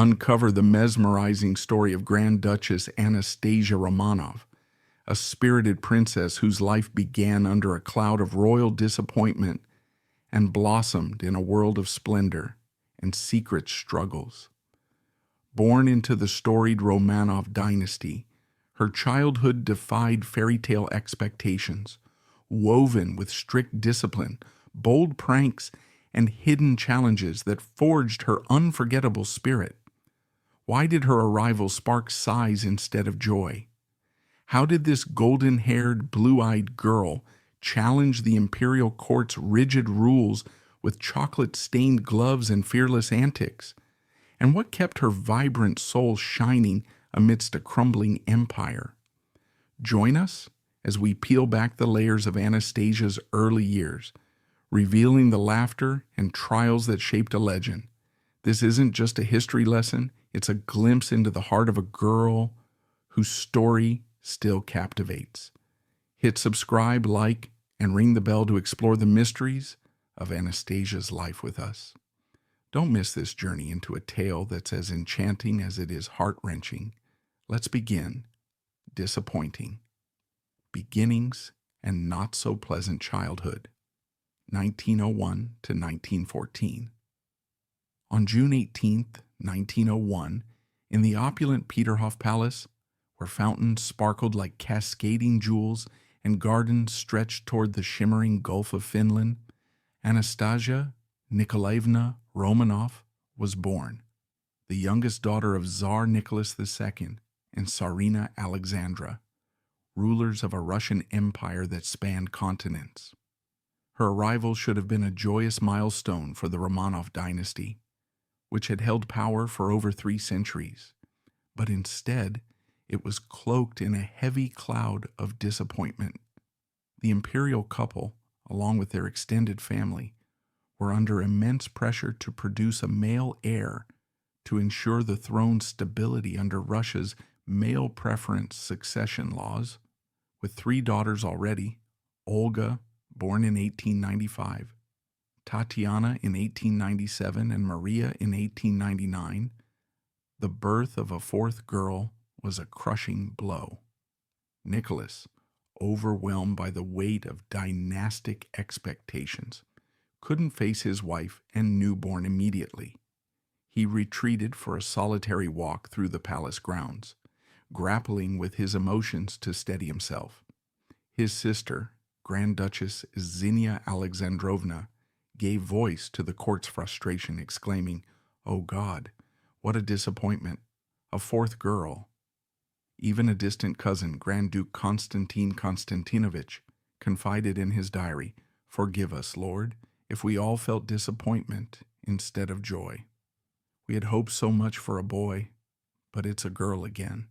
uncover the mesmerizing story of Grand Duchess Anastasia Romanov, a spirited princess whose life began under a cloud of royal disappointment and blossomed in a world of splendor and secret struggles. Born into the storied Romanov dynasty, her childhood defied fairy tale expectations, woven with strict discipline, bold pranks, and hidden challenges that forged her unforgettable spirit. Why did her arrival spark sighs instead of joy? How did this golden-haired, blue-eyed girl challenge the imperial court's rigid rules with chocolate-stained gloves and fearless antics? And what kept her vibrant soul shining amidst a crumbling empire? Join us as we peel back the layers of Anastasia's early years, revealing the laughter and trials that shaped a legend. This isn't just a history lesson, it's a glimpse into the heart of a girl whose story still captivates. Hit subscribe, like, and ring the bell to explore the mysteries of Anastasia's life with us. Don't miss this journey into a tale that's as enchanting as it is heart-wrenching. Let's begin. Disappointing. Beginnings and not-so-pleasant childhood. 1901 to 1914. On June 18, 1901, in the opulent Peterhof Palace, where fountains sparkled like cascading jewels and gardens stretched toward the shimmering Gulf of Finland, Anastasia Nikolaevna Romanov was born, the youngest daughter of Tsar Nicholas II and Tsarina Alexandra, rulers of a Russian empire that spanned continents. Her arrival should have been a joyous milestone for the Romanov dynasty, which had held power for over 3 centuries, but instead it was cloaked in a heavy cloud of disappointment. The imperial couple, along with their extended family, were under immense pressure to produce a male heir to ensure the throne's stability under Russia's male preference succession laws. With 3 daughters already, Olga, born in 1895, Tatiana in 1897, and Maria in 1899, the birth of a 4th girl was a crushing blow. Nicholas, overwhelmed by the weight of dynastic expectations, couldn't face his wife and newborn immediately. He retreated for a solitary walk through the palace grounds, grappling with his emotions to steady himself. His sister, Grand Duchess Xenia Alexandrovna, gave voice to the court's frustration, exclaiming, "Oh God, what a disappointment! A 4th girl." Even a distant cousin, Grand Duke Konstantin Konstantinovich, confided in his diary, "Forgive us, Lord, if we all felt disappointment instead of joy. We had hoped so much for a boy, but it's a girl again."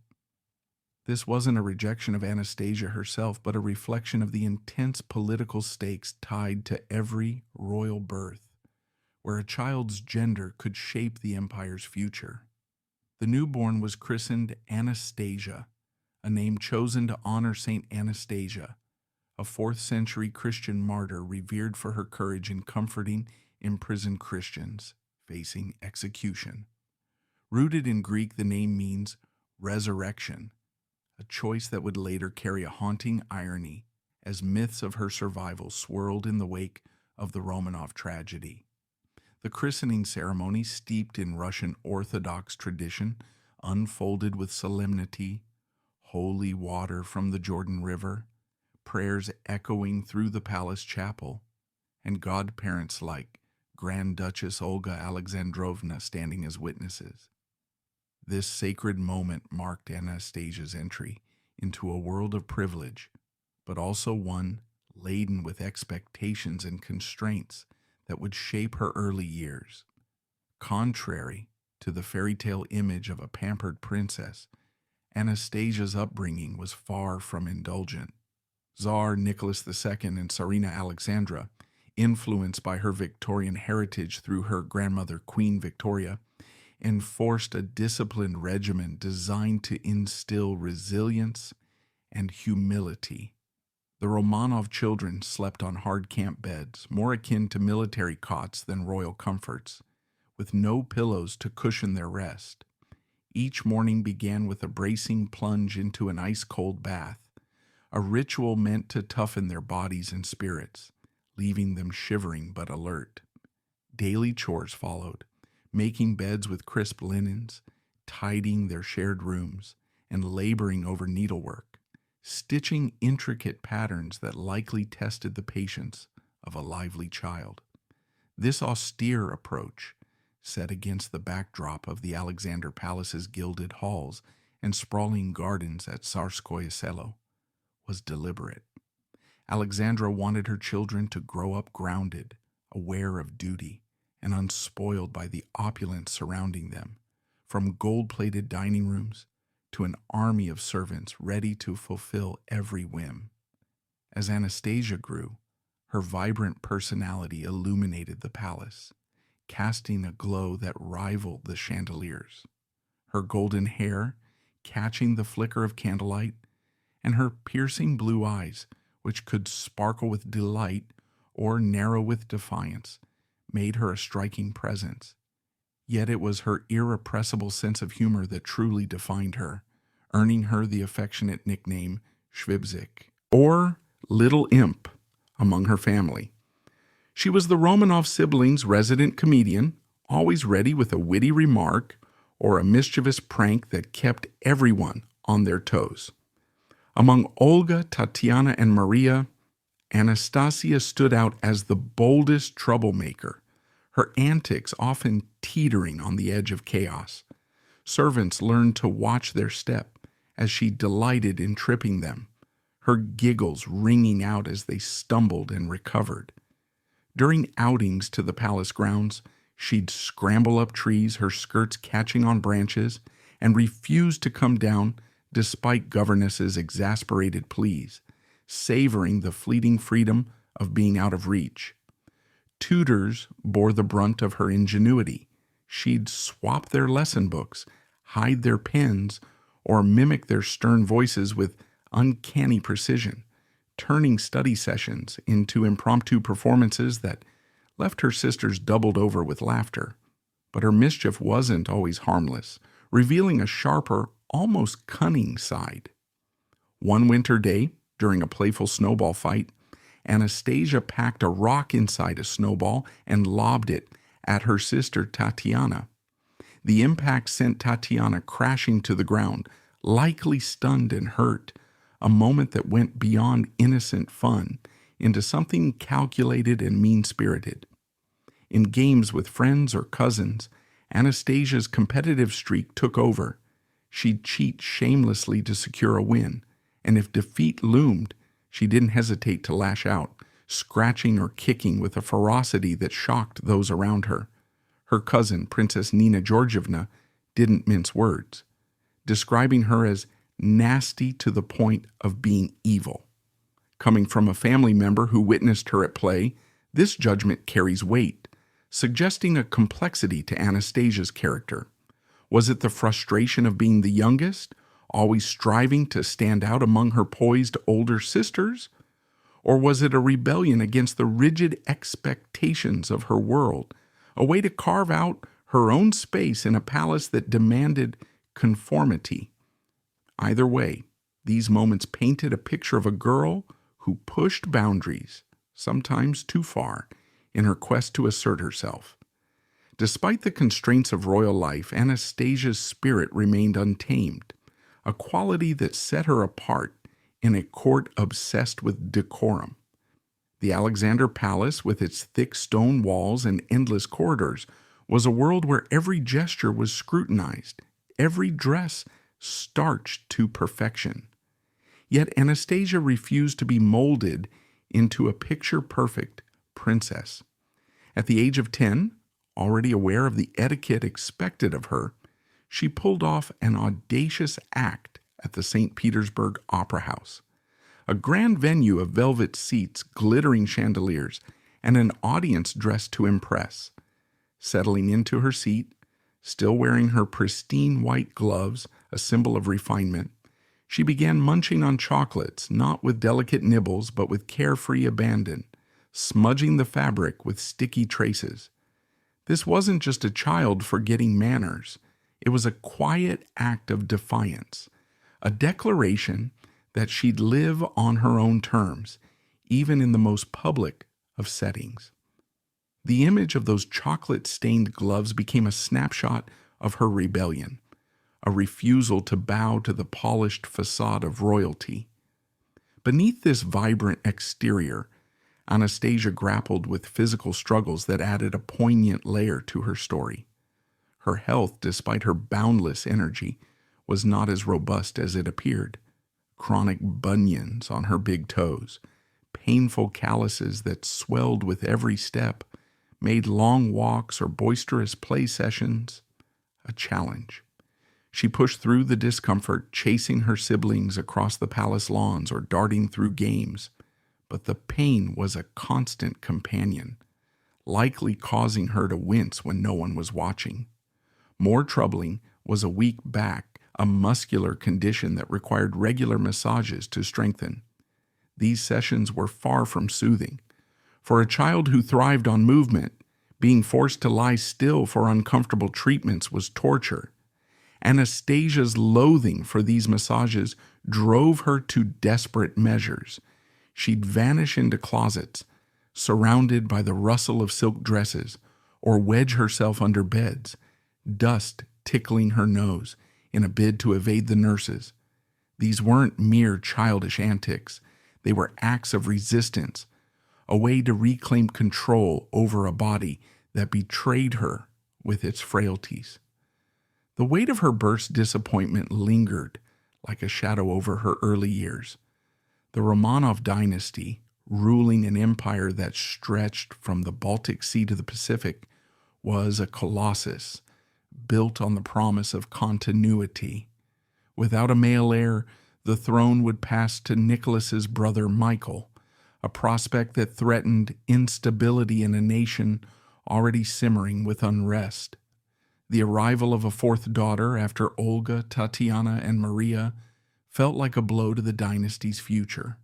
This wasn't a rejection of Anastasia herself, but a reflection of the intense political stakes tied to every royal birth, where a child's gender could shape the empire's future. The newborn was christened Anastasia, a name chosen to honor Saint Anastasia, a 4th century Christian martyr revered for her courage in comforting imprisoned Christians facing execution. Rooted in Greek, the name means resurrection, a choice that would later carry a haunting irony as myths of her survival swirled in the wake of the Romanov tragedy. The christening ceremony, steeped in Russian Orthodox tradition, unfolded with solemnity, holy water from the Jordan River, prayers echoing through the palace chapel, and godparents like Grand Duchess Olga Alexandrovna standing as witnesses. This sacred moment marked Anastasia's entry into a world of privilege, but also one laden with expectations and constraints that would shape her early years. Contrary to the fairy tale image of a pampered princess, Anastasia's upbringing was far from indulgent. Tsar Nicholas II and Tsarina Alexandra, influenced by her Victorian heritage through her grandmother Queen Victoria, enforced a disciplined regimen designed to instill resilience and humility. The Romanov children slept on hard camp beds, more akin to military cots than royal comforts, with no pillows to cushion their rest. Each morning began with a bracing plunge into an ice-cold bath, a ritual meant to toughen their bodies and spirits, leaving them shivering but alert. Daily chores followed, making beds with crisp linens, tidying their shared rooms, and laboring over needlework, stitching intricate patterns that likely tested the patience of a lively child. This austere approach, set against the backdrop of the Alexander Palace's gilded halls and sprawling gardens at Tsarskoye Selo, was deliberate. Alexandra wanted her children to grow up grounded, aware of duty, and unspoiled by the opulence surrounding them, from gold-plated dining rooms to an army of servants ready to fulfill every whim. As Anastasia grew, her vibrant personality illuminated the palace, casting a glow that rivaled the chandeliers. Her golden hair, catching the flicker of candlelight, and her piercing blue eyes, which could sparkle with delight or narrow with defiance, made her a striking presence. Yet it was her irrepressible sense of humor that truly defined her, earning her the affectionate nickname Schwibzik, or Little Imp, among her family. She was the Romanov siblings' resident comedian, always ready with a witty remark or a mischievous prank that kept everyone on their toes. Among Olga, Tatiana, and Maria, Anastasia stood out as the boldest troublemaker, her antics often teetering on the edge of chaos. Servants learned to watch their step as she delighted in tripping them, her giggles ringing out as they stumbled and recovered. During outings to the palace grounds, she'd scramble up trees, her skirts catching on branches, and refuse to come down despite governess's exasperated pleas, savoring the fleeting freedom of being out of reach. Tutors bore the brunt of her ingenuity. She'd swap their lesson books, hide their pens, or mimic their stern voices with uncanny precision, turning study sessions into impromptu performances that left her sisters doubled over with laughter. But her mischief wasn't always harmless, revealing a sharper, almost cunning side. One winter day, during a playful snowball fight, Anastasia packed a rock inside a snowball and lobbed it at her sister Tatiana. The impact sent Tatiana crashing to the ground, likely stunned and hurt, a moment that went beyond innocent fun into something calculated and mean-spirited. In games with friends or cousins, Anastasia's competitive streak took over. She'd cheat shamelessly to secure a win, and if defeat loomed, she didn't hesitate to lash out, scratching or kicking with a ferocity that shocked those around her. Her cousin, Princess Nina Georgievna, didn't mince words, describing her as nasty to the point of being evil. Coming from a family member who witnessed her at play, this judgment carries weight, suggesting a complexity to Anastasia's character. Was it the frustration of being the youngest, always striving to stand out among her poised older sisters? Or was it a rebellion against the rigid expectations of her world, a way to carve out her own space in a palace that demanded conformity? Either way, these moments painted a picture of a girl who pushed boundaries, sometimes too far, in her quest to assert herself. Despite the constraints of royal life, Anastasia's spirit remained untamed, a quality that set her apart in a court obsessed with decorum. The Alexander Palace, with its thick stone walls and endless corridors, was a world where every gesture was scrutinized, every dress starched to perfection. Yet Anastasia refused to be molded into a picture-perfect princess. At the age of 10, already aware of the etiquette expected of her, she pulled off an audacious act at the St. Petersburg Opera House, a grand venue of velvet seats, glittering chandeliers, and an audience dressed to impress. Settling into her seat, still wearing her pristine white gloves, a symbol of refinement, she began munching on chocolates, not with delicate nibbles, but with carefree abandon, smudging the fabric with sticky traces. This wasn't just a child forgetting manners. It was a quiet act of defiance, a declaration that she'd live on her own terms, even in the most public of settings. The image of those chocolate-stained gloves became a snapshot of her rebellion, a refusal to bow to the polished facade of royalty. Beneath this vibrant exterior, Anastasia grappled with physical struggles that added a poignant layer to her story. Her health, despite her boundless energy, was not as robust as it appeared. Chronic bunions on her big toes, painful calluses that swelled with every step, made long walks or boisterous play sessions a challenge. She pushed through the discomfort, chasing her siblings across the palace lawns or darting through games, but the pain was a constant companion, likely causing her to wince when no one was watching. More troubling was a weak back, a muscular condition that required regular massages to strengthen. These sessions were far from soothing. For a child who thrived on movement, being forced to lie still for uncomfortable treatments was torture. Anastasia's loathing for these massages drove her to desperate measures. She'd vanish into closets, surrounded by the rustle of silk dresses, or wedge herself under beds, dust tickling her nose in a bid to evade the nurses. These weren't mere childish antics. They were acts of resistance, a way to reclaim control over a body that betrayed her with its frailties. The weight of her burst disappointment lingered like a shadow over her early years. The Romanov dynasty, ruling an empire that stretched from the Baltic Sea to the Pacific, was a colossus built on the promise of continuity. Without a male heir, the throne would pass to Nicholas's brother Michael, a prospect that threatened instability in a nation already simmering with unrest. The arrival of a fourth daughter after Olga, Tatiana, and Maria felt like a blow to the dynasty's future.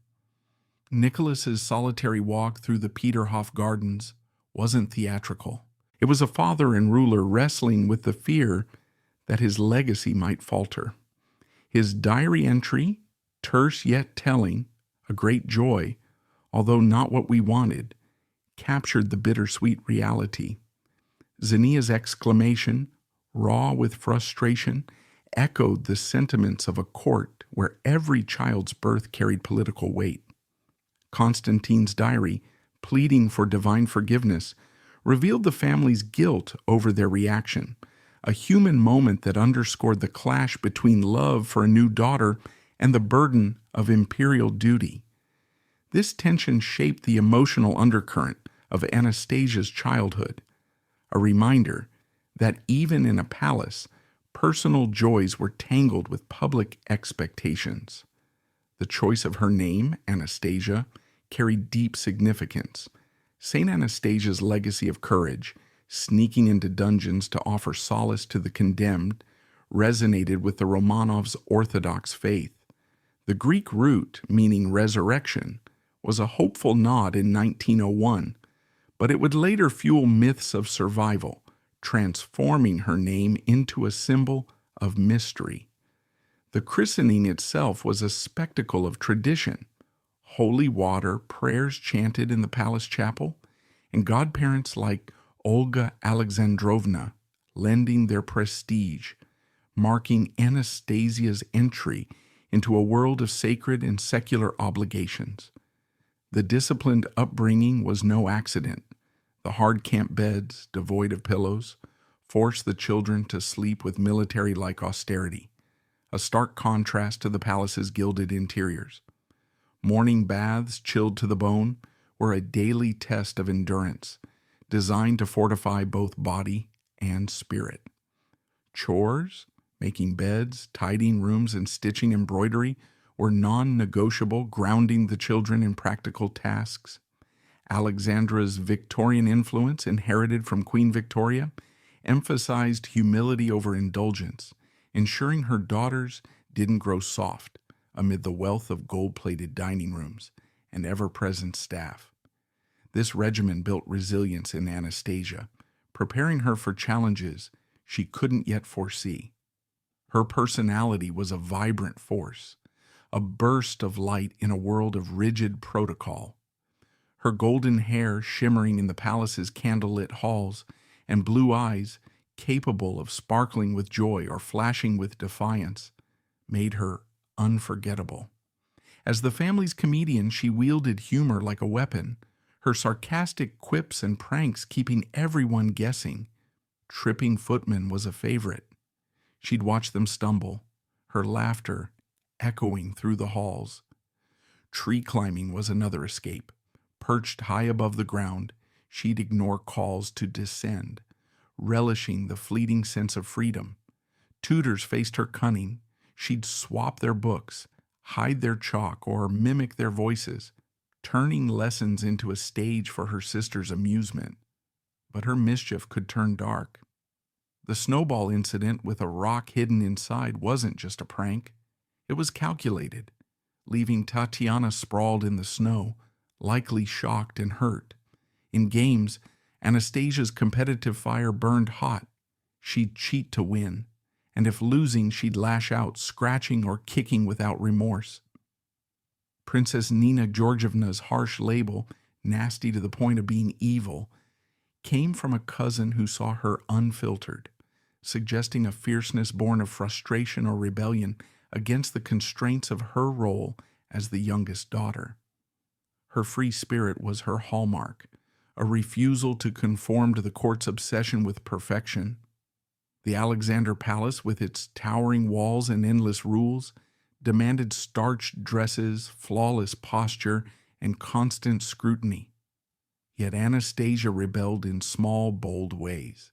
Nicholas's solitary walk through the Peterhof gardens wasn't theatrical. It was a father and ruler wrestling with the fear that his legacy might falter. His diary entry, terse yet telling, a great joy, although not what we wanted, captured the bittersweet reality. Zenia's exclamation, raw with frustration, echoed the sentiments of a court where every child's birth carried political weight. Constantine's diary, pleading for divine forgiveness, revealed the family's guilt over their reaction, a human moment that underscored the clash between love for a new daughter and the burden of imperial duty. This tension shaped the emotional undercurrent of Anastasia's childhood, a reminder that even in a palace, personal joys were tangled with public expectations. The choice of her name, Anastasia, carried deep significance. Saint Anastasia's legacy of courage, sneaking into dungeons to offer solace to the condemned, resonated with the Romanovs' Orthodox faith. The Greek root, meaning resurrection, was a hopeful nod in 1901, but it would later fuel myths of survival, transforming her name into a symbol of mystery. The christening itself was a spectacle of tradition. Holy water, prayers chanted in the palace chapel, and godparents like Olga Alexandrovna lending their prestige, marking Anastasia's entry into a world of sacred and secular obligations. The disciplined upbringing was no accident. The hard camp beds, devoid of pillows, forced the children to sleep with military-like austerity, a stark contrast to the palace's gilded interiors. Morning baths, chilled to the bone, were a daily test of endurance, designed to fortify both body and spirit. Chores, making beds, tidying rooms, and stitching embroidery were non-negotiable, grounding the children in practical tasks. Alexandra's Victorian influence, inherited from Queen Victoria, emphasized humility over indulgence, ensuring her daughters didn't grow soft amid the wealth of gold-plated dining rooms and ever-present staff. This regimen built resilience in Anastasia, preparing her for challenges she couldn't yet foresee. Her personality was a vibrant force, a burst of light in a world of rigid protocol. Her golden hair shimmering in the palace's candlelit halls, and blue eyes capable of sparkling with joy or flashing with defiance, made her unforgettable. As the family's comedian, she wielded humor like a weapon, her sarcastic quips and pranks keeping everyone guessing. Tripping footmen was a favorite. She'd watch them stumble, her laughter echoing through the halls. Tree climbing was another escape. Perched high above the ground, she'd ignore calls to descend, relishing the fleeting sense of freedom. Tutors faced her cunning. She'd swap their books, hide their chalk, or mimic their voices, turning lessons into a stage for her sister's amusement. But her mischief could turn dark. The snowball incident with a rock hidden inside wasn't just a prank. It was calculated, leaving Tatiana sprawled in the snow, likely shocked and hurt. In games, Anastasia's competitive fire burned hot. She'd cheat to win, and if losing, she'd lash out, scratching or kicking without remorse. Princess Nina Georgievna's harsh label, nasty to the point of being evil, came from a cousin who saw her unfiltered, suggesting a fierceness born of frustration or rebellion against the constraints of her role as the youngest daughter. Her free spirit was her hallmark, a refusal to conform to the court's obsession with perfection. The Alexander Palace, with its towering walls and endless rules, demanded starched dresses, flawless posture, and constant scrutiny. Yet Anastasia rebelled in small, bold ways.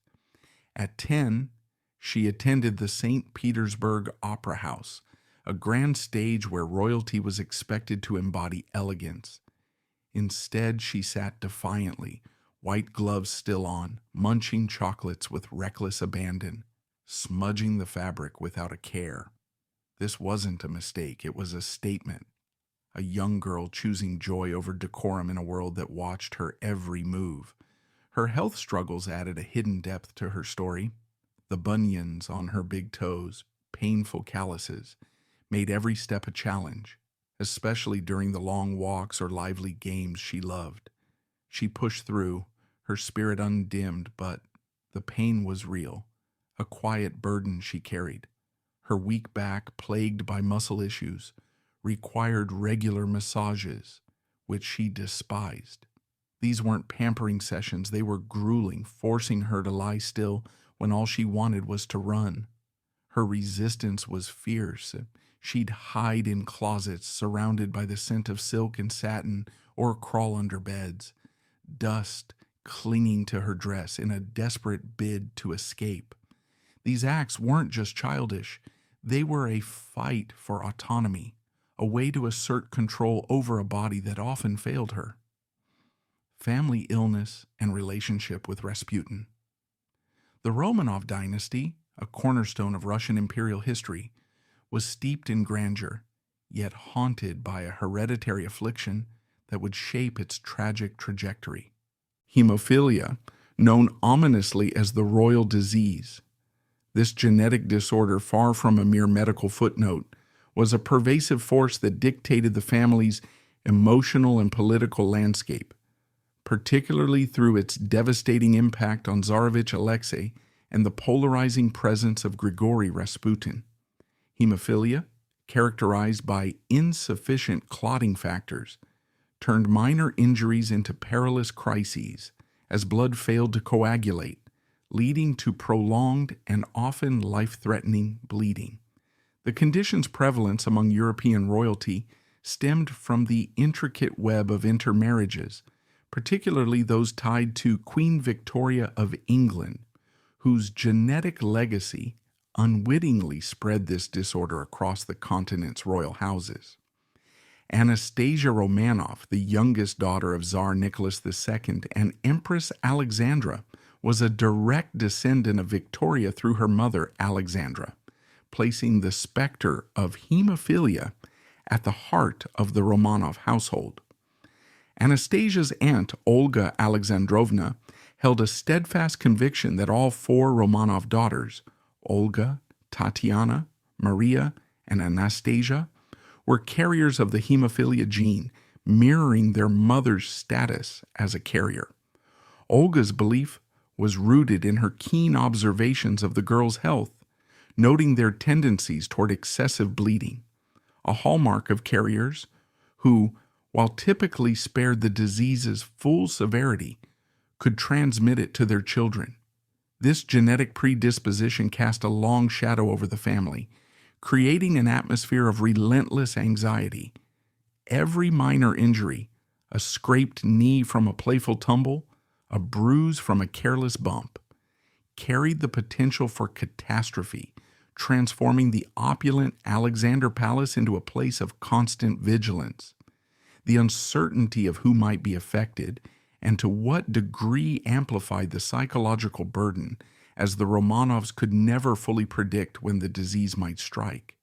At 10, she attended the St. Petersburg Opera House, a grand stage where royalty was expected to embody elegance. Instead, she sat defiantly, white gloves still on, munching chocolates with reckless abandon, smudging the fabric without a care. This wasn't a mistake, it was a statement. A young girl choosing joy over decorum in a world that watched her every move. Her health struggles added a hidden depth to her story. The bunions on her big toes, painful calluses, made every step a challenge, especially during the long walks or lively games she loved. She pushed through, her spirit undimmed, but the pain was real, a quiet burden she carried. Her weak back, plagued by muscle issues, required regular massages, which she despised. These weren't pampering sessions, they were grueling, forcing her to lie still when all she wanted was to run. Her resistance was fierce. She'd hide in closets surrounded by the scent of silk and satin or crawl under beds, dust clinging to her dress in a desperate bid to escape. These acts weren't just childish, they were a fight for autonomy, a way to assert control over a body that often failed her. Family illness and relationship with Rasputin. The Romanov dynasty, a cornerstone of Russian imperial history, was steeped in grandeur, yet haunted by a hereditary affliction that would shape its tragic trajectory. Hemophilia, known ominously as the royal disease. This genetic disorder, far from a mere medical footnote, was a pervasive force that dictated the family's emotional and political landscape, particularly through its devastating impact on Tsarevich Alexei and the polarizing presence of Grigory Rasputin. Hemophilia, characterized by insufficient clotting factors, turned minor injuries into perilous crises as blood failed to coagulate, leading to prolonged and often life-threatening bleeding. The condition's prevalence among European royalty stemmed from the intricate web of intermarriages, particularly those tied to Queen Victoria of England, whose genetic legacy unwittingly spread this disorder across the continent's royal houses. Anastasia Romanov, the youngest daughter of Tsar Nicholas II and Empress Alexandra, was a direct descendant of Victoria through her mother, Alexandra, placing the specter of hemophilia at the heart of the Romanov household. Anastasia's aunt, Olga Alexandrovna, held a steadfast conviction that all four Romanov daughters, Olga, Tatiana, Maria, and Anastasia, were carriers of the hemophilia gene, mirroring their mother's status as a carrier. Olga's belief was rooted in her keen observations of the girls' health, noting their tendencies toward excessive bleeding, a hallmark of carriers who, while typically spared the disease's full severity, could transmit it to their children. This genetic predisposition cast a long shadow over the family, creating an atmosphere of relentless anxiety. Every minor injury, a scraped knee from a playful tumble, a bruise from a careless bump, carried the potential for catastrophe, transforming the opulent Alexander Palace into a place of constant vigilance. The uncertainty of who might be affected and to what degree amplified the psychological burden, as the Romanovs could never fully predict when the disease might strike.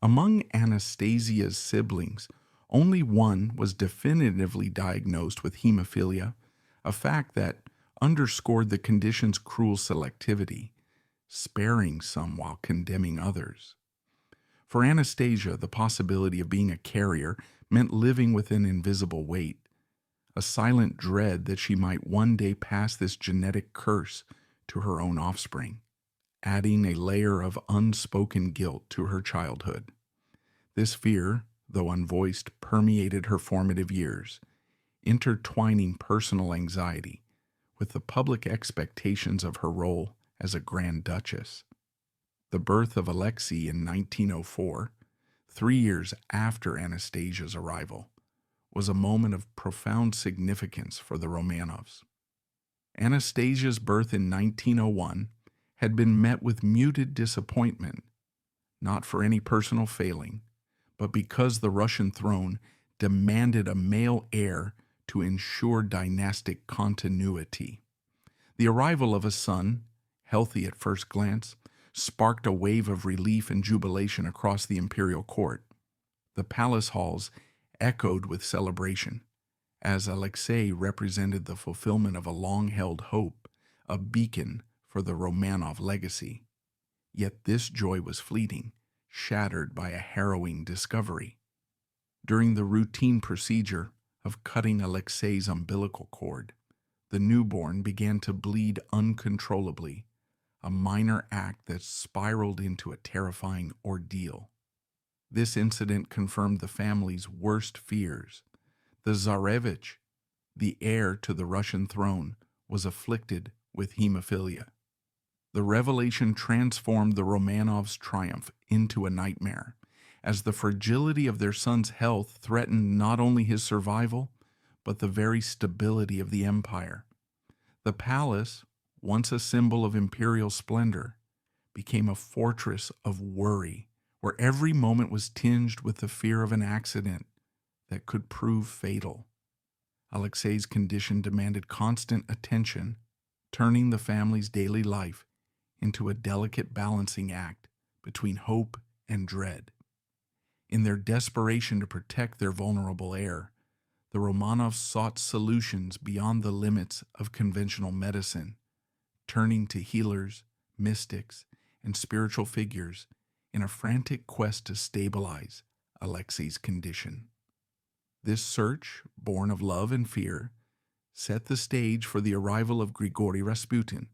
Among Anastasia's siblings, only one was definitively diagnosed with hemophilia, a fact that underscored the condition's cruel selectivity, sparing some while condemning others. For Anastasia, the possibility of being a carrier meant living with an invisible weight, a silent dread that she might one day pass this genetic curse to her own offspring, adding a layer of unspoken guilt to her childhood. This fear, though unvoiced, permeated her formative years, intertwining personal anxiety with the public expectations of her role as a Grand Duchess. The birth of Alexei in 1904, 3 years after Anastasia's arrival, was a moment of profound significance for the Romanovs. Anastasia's birth in 1901 had been met with muted disappointment, not for any personal failing, but because the Russian throne demanded a male heir to ensure dynastic continuity. The arrival of a son, healthy at first glance, sparked a wave of relief and jubilation across the imperial court. The palace halls echoed with celebration, as Alexei represented the fulfillment of a long-held hope, a beacon for the Romanov legacy. Yet this joy was fleeting, shattered by a harrowing discovery. During the routine procedure of cutting Alexei's umbilical cord, the newborn began to bleed uncontrollably, a minor act that spiraled into a terrifying ordeal. This incident confirmed the family's worst fears. The Tsarevich, the heir to the Russian throne, was afflicted with hemophilia. The revelation transformed the Romanovs' triumph into a nightmare, as the fragility of their son's health threatened not only his survival, but the very stability of the empire. The palace, once a symbol of imperial splendor, became a fortress of worry, where every moment was tinged with the fear of an accident that could prove fatal. Alexei's condition demanded constant attention, turning the family's daily life into a delicate balancing act between hope and dread. In their desperation to protect their vulnerable heir, the Romanovs sought solutions beyond the limits of conventional medicine, turning to healers, mystics, and spiritual figures in a frantic quest to stabilize Alexei's condition. This search, born of love and fear, set the stage for the arrival of Grigory Rasputin,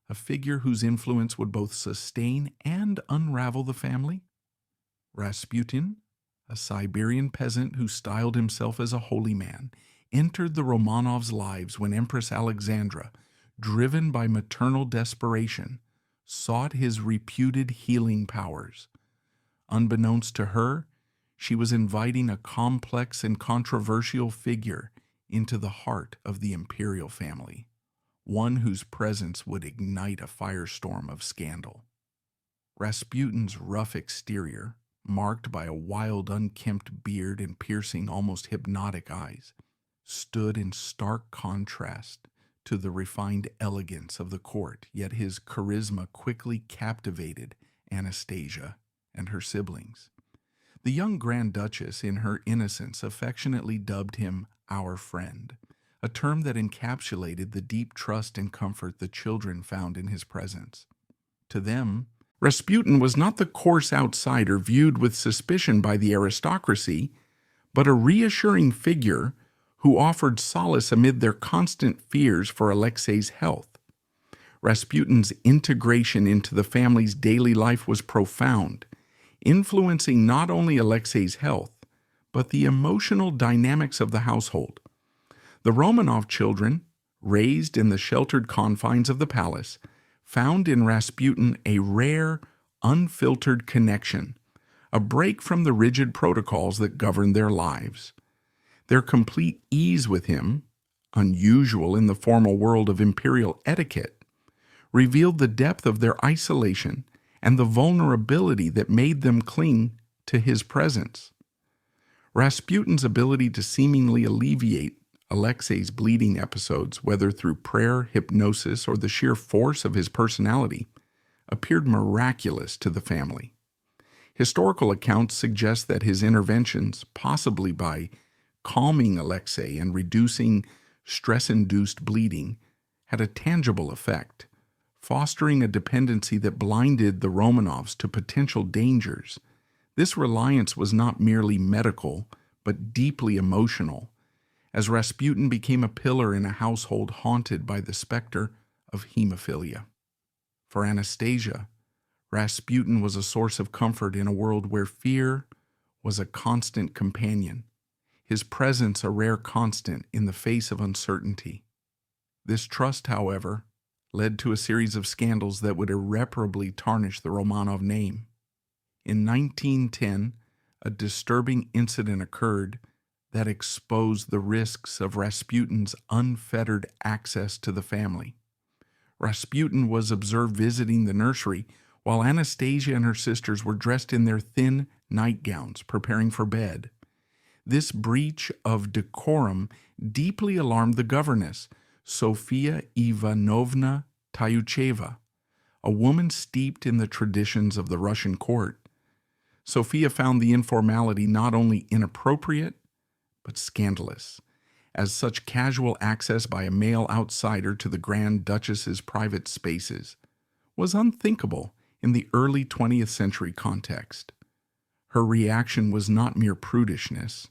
a figure whose influence would both sustain and unravel the family. Rasputin, a Siberian peasant who styled himself as a holy man, entered the Romanovs' lives when Empress Alexandra, driven by maternal desperation, sought his reputed healing powers. Unbeknownst to her, she was inviting a complex and controversial figure into the heart of the imperial family, one whose presence would ignite a firestorm of scandal. Rasputin's rough exterior, marked by a wild, unkempt beard and piercing, almost hypnotic eyes, stood in stark contrast to the refined elegance of the court, yet his charisma quickly captivated Anastasia and her siblings. The young Grand Duchess, in her innocence, affectionately dubbed him "our friend," a term that encapsulated the deep trust and comfort the children found in his presence. To them, Rasputin was not the coarse outsider viewed with suspicion by the aristocracy, but a reassuring figure who offered solace amid their constant fears for Alexei's health. Rasputin's integration into the family's daily life was profound, influencing not only Alexei's health, but the emotional dynamics of the household. The Romanov children, raised in the sheltered confines of the palace, found in Rasputin a rare, unfiltered connection, a break from the rigid protocols that governed their lives. Their complete ease with him, unusual in the formal world of imperial etiquette, revealed the depth of their isolation and the vulnerability that made them cling to his presence. Rasputin's ability to seemingly alleviate Alexei's bleeding episodes, whether through prayer, hypnosis, or the sheer force of his personality, appeared miraculous to the family. Historical accounts suggest that his interventions, possibly by calming Alexei and reducing stress-induced bleeding, had a tangible effect, fostering a dependency that blinded the Romanovs to potential dangers. This reliance was not merely medical, but deeply emotional, as Rasputin became a pillar in a household haunted by the specter of hemophilia. For Anastasia, Rasputin was a source of comfort in a world where fear was a constant companion, his presence a rare constant in the face of uncertainty. This trust, however, led to a series of scandals that would irreparably tarnish the Romanov name. In 1910, a disturbing incident occurred that exposed the risks of Rasputin's unfettered access to the family. Rasputin was observed visiting the nursery while Anastasia and her sisters were dressed in their thin nightgowns, preparing for bed. This breach of decorum deeply alarmed the governess, Sofia Ivanovna Tyucheva, a woman steeped in the traditions of the Russian court. Sofia found the informality not only inappropriate, but scandalous, as such casual access by a male outsider to the Grand Duchess's private spaces was unthinkable in the early 20th century context. Her reaction was not mere prudishness.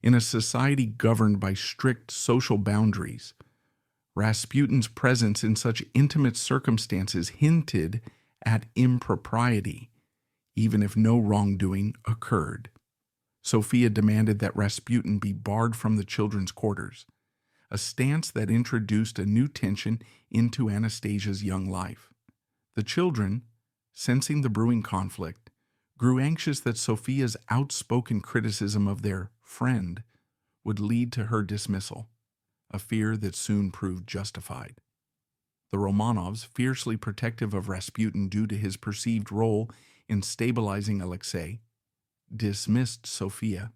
In a society governed by strict social boundaries, Rasputin's presence in such intimate circumstances hinted at impropriety, even if no wrongdoing occurred. Sophia demanded that Rasputin be barred from the children's quarters, a stance that introduced a new tension into Anastasia's young life. The children, sensing the brewing conflict, grew anxious that Sophia's outspoken criticism of their friend would lead to her dismissal, a fear that soon proved justified. The Romanovs, fiercely protective of Rasputin due to his perceived role in stabilizing Alexei, dismissed Sophia,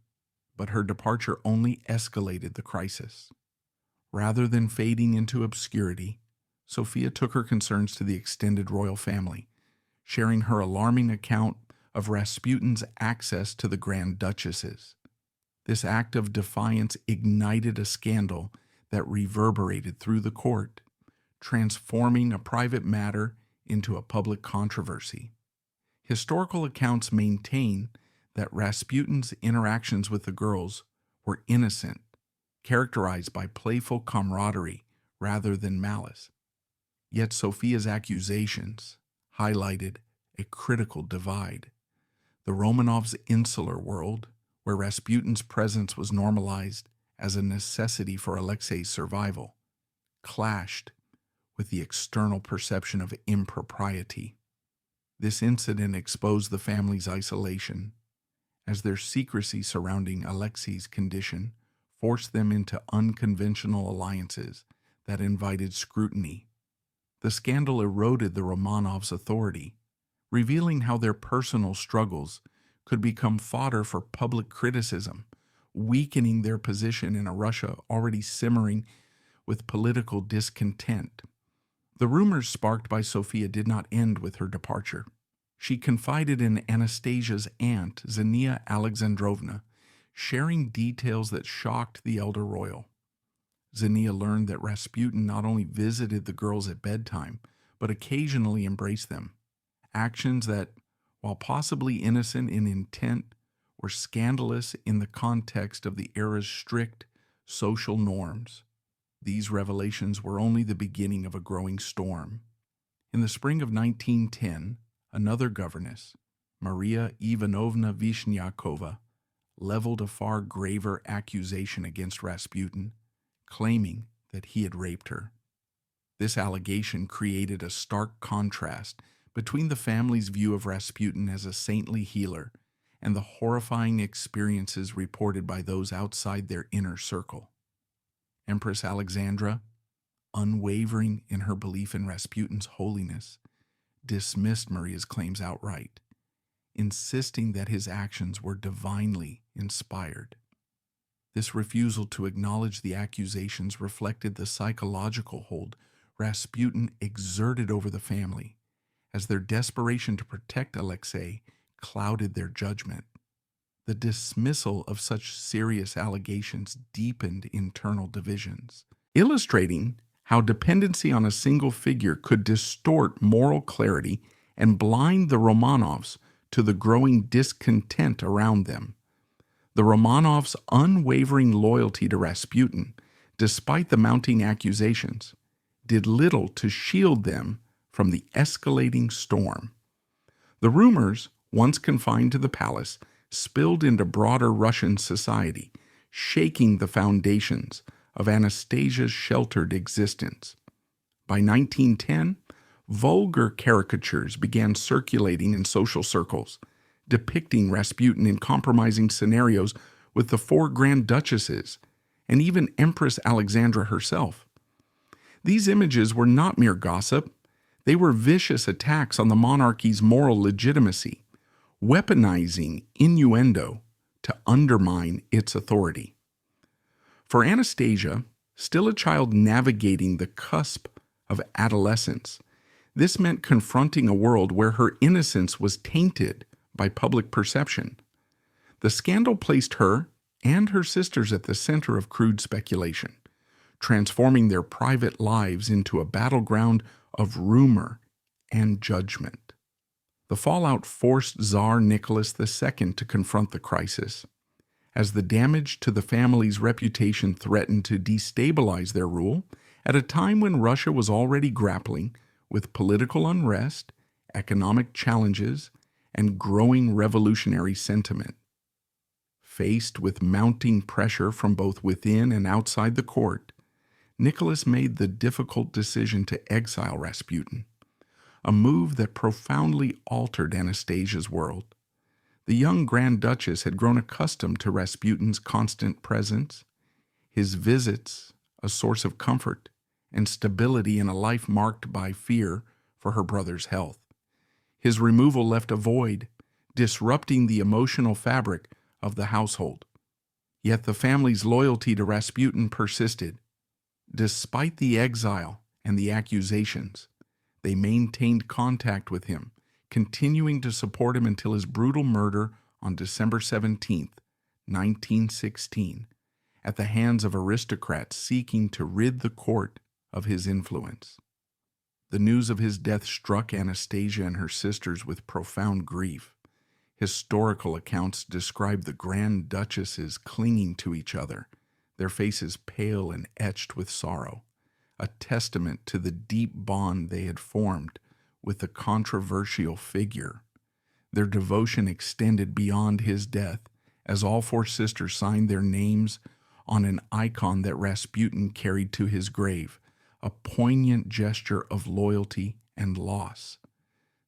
but her departure only escalated the crisis. Rather than fading into obscurity, Sophia took her concerns to the extended royal family, sharing her alarming account of Rasputin's access to the Grand Duchesses. This act of defiance ignited a scandal that reverberated through the court, transforming a private matter into a public controversy. Historical accounts maintain that Rasputin's interactions with the girls were innocent, characterized by playful camaraderie rather than malice. Yet Sophia's accusations highlighted a critical divide. The Romanovs' insular world, where Rasputin's presence was normalized as a necessity for Alexei's survival, clashed with the external perception of impropriety. This incident exposed the family's isolation, as their secrecy surrounding Alexei's condition forced them into unconventional alliances that invited scrutiny. The scandal eroded the Romanovs' authority, revealing how their personal struggles could become fodder for public criticism, weakening their position in a Russia already simmering with political discontent. The rumors sparked by Sophia did not end with her departure. She confided in Anastasia's aunt, Zenia Alexandrovna, sharing details that shocked the elder royal. Xenia learned that Rasputin not only visited the girls at bedtime, but occasionally embraced them. Actions that, while possibly innocent in intent, were scandalous in the context of the era's strict social norms. These revelations were only the beginning of a growing storm. In the spring of 1910, another governess, Maria Ivanovna Vishnyakova, leveled a far graver accusation against Rasputin, claiming that he had raped her. This allegation created a stark contrast between the family's view of Rasputin as a saintly healer and the horrifying experiences reported by those outside their inner circle. Empress Alexandra, unwavering in her belief in Rasputin's holiness, dismissed Maria's claims outright, insisting that his actions were divinely inspired. This refusal to acknowledge the accusations reflected the psychological hold Rasputin exerted over the family, as their desperation to protect Alexei clouded their judgment. The dismissal of such serious allegations deepened internal divisions, illustrating how dependency on a single figure could distort moral clarity and blind the Romanovs to the growing discontent around them. The Romanovs' unwavering loyalty to Rasputin, despite the mounting accusations, did little to shield them from the escalating storm. The rumors, once confined to the palace, spilled into broader Russian society, shaking the foundations of Anastasia's sheltered existence. By 1910, vulgar caricatures began circulating in social circles, depicting Rasputin in compromising scenarios with the four Grand Duchesses and even Empress Alexandra herself. These images were not mere gossip. They were vicious attacks on the monarchy's moral legitimacy, weaponizing innuendo to undermine its authority. For Anastasia, still a child navigating the cusp of adolescence, this meant confronting a world where her innocence was tainted by public perception. The scandal placed her and her sisters at the center of crude speculation, transforming their private lives into a battleground of rumor and judgment. The fallout forced Tsar Nicholas II to confront the crisis, as the damage to the family's reputation threatened to destabilize their rule at a time when Russia was already grappling with political unrest, economic challenges, and growing revolutionary sentiment. Faced with mounting pressure from both within and outside the court, Nicholas made the difficult decision to exile Rasputin, a move that profoundly altered Anastasia's world. The young Grand Duchess had grown accustomed to Rasputin's constant presence, his visits a source of comfort and stability in a life marked by fear for her brother's health. His removal left a void, disrupting the emotional fabric of the household. Yet the family's loyalty to Rasputin persisted. Despite the exile and the accusations, they maintained contact with him, continuing to support him until his brutal murder on December 17, 1916, at the hands of aristocrats seeking to rid the court of his influence. The news of his death struck Anastasia and her sisters with profound grief. Historical accounts describe the Grand Duchesses clinging to each other, their faces pale and etched with sorrow, a testament to the deep bond they had formed with the controversial figure. Their devotion extended beyond his death, as all four sisters signed their names on an icon that Rasputin carried to his grave, a poignant gesture of loyalty and loss.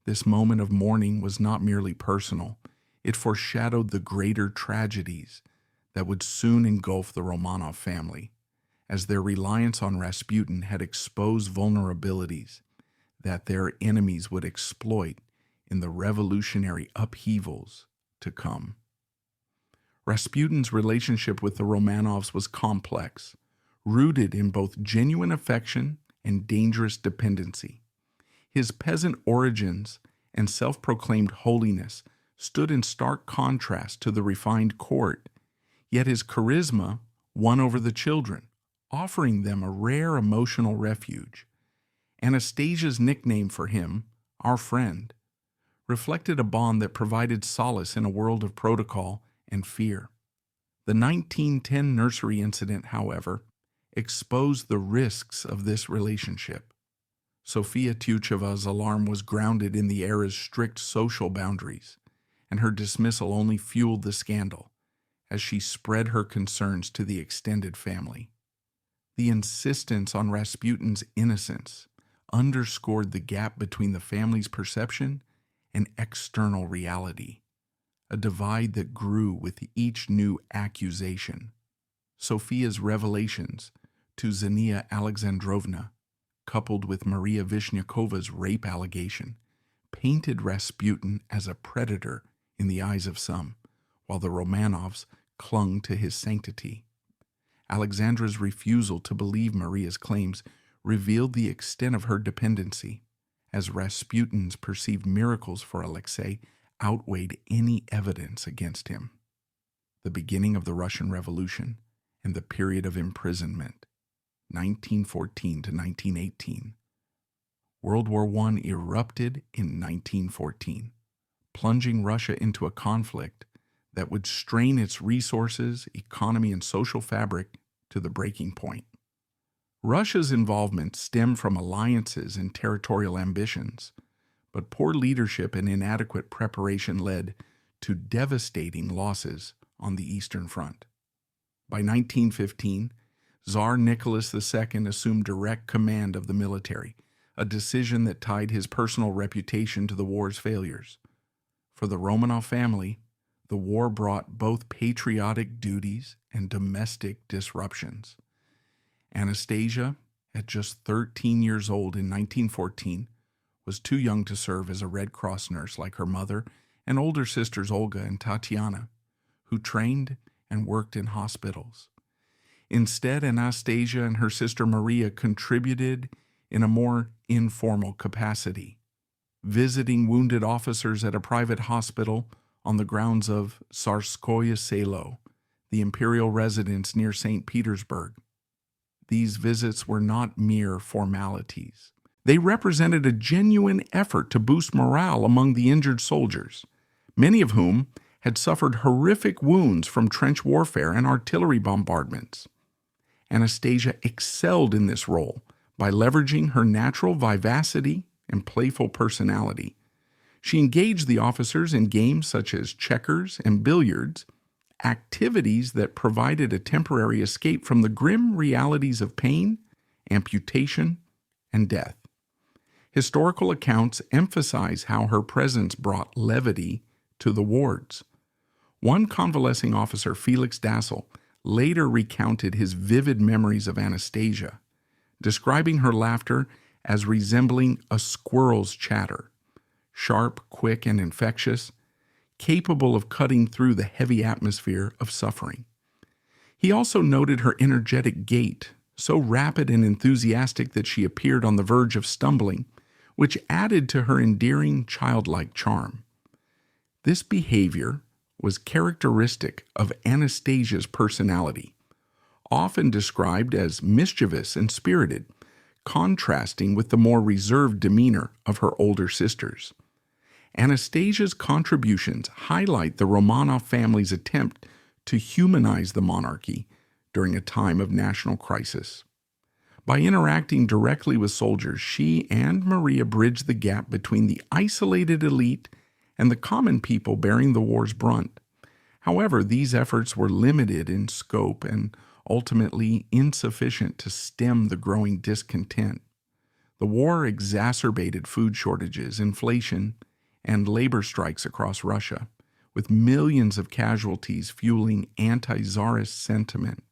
This moment of mourning was not merely personal. It foreshadowed the greater tragedies that would soon engulf the Romanov family, as their reliance on Rasputin had exposed vulnerabilities that their enemies would exploit in the revolutionary upheavals to come. Rasputin's relationship with the Romanovs was complex, rooted in both genuine affection and dangerous dependency. His peasant origins and self-proclaimed holiness stood in stark contrast to the refined court, yet his charisma won over the children, offering them a rare emotional refuge. Anastasia's nickname for him, our friend, reflected a bond that provided solace in a world of protocol and fear. The 1910 nursery incident, however, exposed the risks of this relationship. Sofia Tucheva's alarm was grounded in the era's strict social boundaries, and her dismissal only fueled the scandal as she spread her concerns to the extended family. The insistence on Rasputin's innocence underscored the gap between the family's perception and external reality, a divide that grew with each new accusation. Sofia's revelations to Xenia Alexandrovna, coupled with Maria Vishniakova's rape allegation, painted Rasputin as a predator in the eyes of some, while the Romanovs clung to his sanctity. Alexandra's refusal to believe Maria's claims revealed the extent of her dependency, as Rasputin's perceived miracles for Alexei outweighed any evidence against him. The beginning of the Russian Revolution and the period of imprisonment, 1914 to 1918. World War I erupted in 1914, plunging Russia into a conflict that would strain its resources, economy, and social fabric to the breaking point. Russia's involvement stemmed from alliances and territorial ambitions, but poor leadership and inadequate preparation led to devastating losses on the Eastern Front. By 1915, Tsar Nicholas II assumed direct command of the military, a decision that tied his personal reputation to the war's failures. For the Romanov family, the war brought both patriotic duties and domestic disruptions. Anastasia, at just 13 years old in 1914, was too young to serve as a Red Cross nurse like her mother and older sisters Olga and Tatiana, who trained and worked in hospitals. Instead, Anastasia and her sister Maria contributed in a more informal capacity, visiting wounded officers at a private hospital on the grounds of Tsarskoye Selo, the imperial residence near St. Petersburg. These visits were not mere formalities. They represented a genuine effort to boost morale among the injured soldiers, many of whom had suffered horrific wounds from trench warfare and artillery bombardments. Anastasia excelled in this role by leveraging her natural vivacity and playful personality. She engaged the officers in games such as checkers and billiards, activities that provided a temporary escape from the grim realities of pain, amputation, and death. Historical accounts emphasize how her presence brought levity to the wards. One convalescing officer, Felix Dassel, later recounted his vivid memories of Anastasia, describing her laughter as resembling a squirrel's chatter, sharp, quick, and infectious, capable of cutting through the heavy atmosphere of suffering. He also noted her energetic gait, so rapid and enthusiastic that she appeared on the verge of stumbling, which added to her endearing childlike charm. This behavior was characteristic of Anastasia's personality, often described as mischievous and spirited, contrasting with the more reserved demeanor of her older sisters. Anastasia's contributions highlight the Romanov family's attempt to humanize the monarchy during a time of national crisis. By interacting directly with soldiers, she and Maria bridged the gap between the isolated elite and the common people bearing the war's brunt. However, these efforts were limited in scope and ultimately insufficient to stem the growing discontent. The war exacerbated food shortages, inflation, and labor strikes across Russia, with millions of casualties fueling anti-Tsarist sentiment.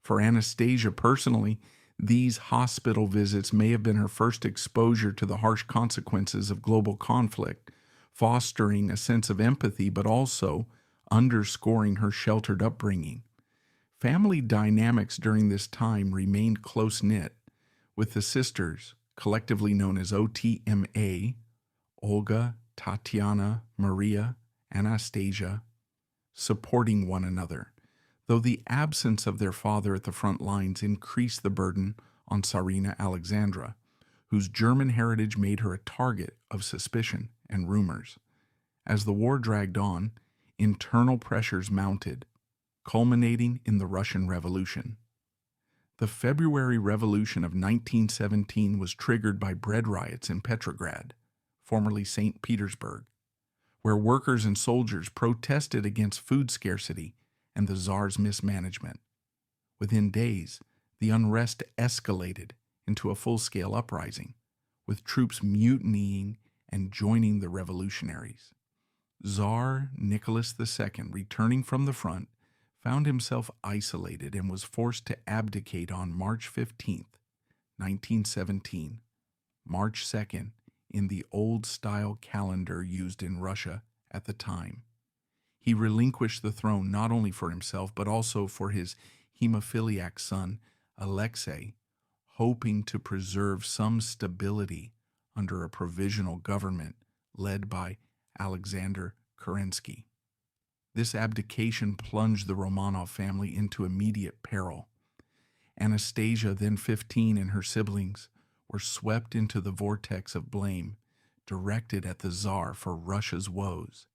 For Anastasia personally, these hospital visits may have been her first exposure to the harsh consequences of global conflict, fostering a sense of empathy but also underscoring her sheltered upbringing. Family dynamics during this time remained close-knit, with the sisters, collectively known as OTMA, Olga, Tatiana, Maria, Anastasia, supporting one another. though the absence of their father at the front lines increased the burden on Tsarina Alexandra, whose German heritage made her a target of suspicion and rumors. As the war dragged on, internal pressures mounted, culminating in the Russian Revolution. The February Revolution of 1917 was triggered by bread riots in Petrograd, formerly St. Petersburg, where workers and soldiers protested against food scarcity and the Tsar's mismanagement. Within days, the unrest escalated into a full-scale uprising, with troops mutinying and joining the revolutionaries. Tsar Nicholas II, returning from the front, found himself isolated and was forced to abdicate on March 15, 1917, March 2nd, in the old-style calendar used in Russia at the time. He relinquished the throne not only for himself but also for his hemophiliac son, Alexei, hoping to preserve some stability under a provisional government led by Alexander Kerensky. This abdication plunged the Romanov family into immediate peril. Anastasia, then 15, and her siblings were swept into the vortex of blame directed at the Tsar for Russia's woes.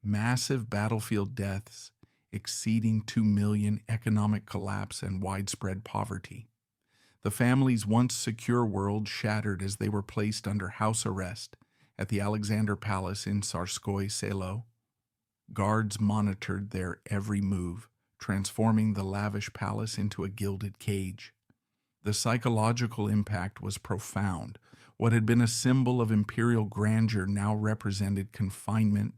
Massive battlefield deaths exceeding 2 million, economic collapse, and widespread poverty. The family's once secure world shattered as they were placed under house arrest at the Alexander Palace in Tsarskoye Selo. Guards monitored their every move, transforming the lavish palace into a gilded cage. The psychological impact was profound. What had been a symbol of imperial grandeur now represented confinement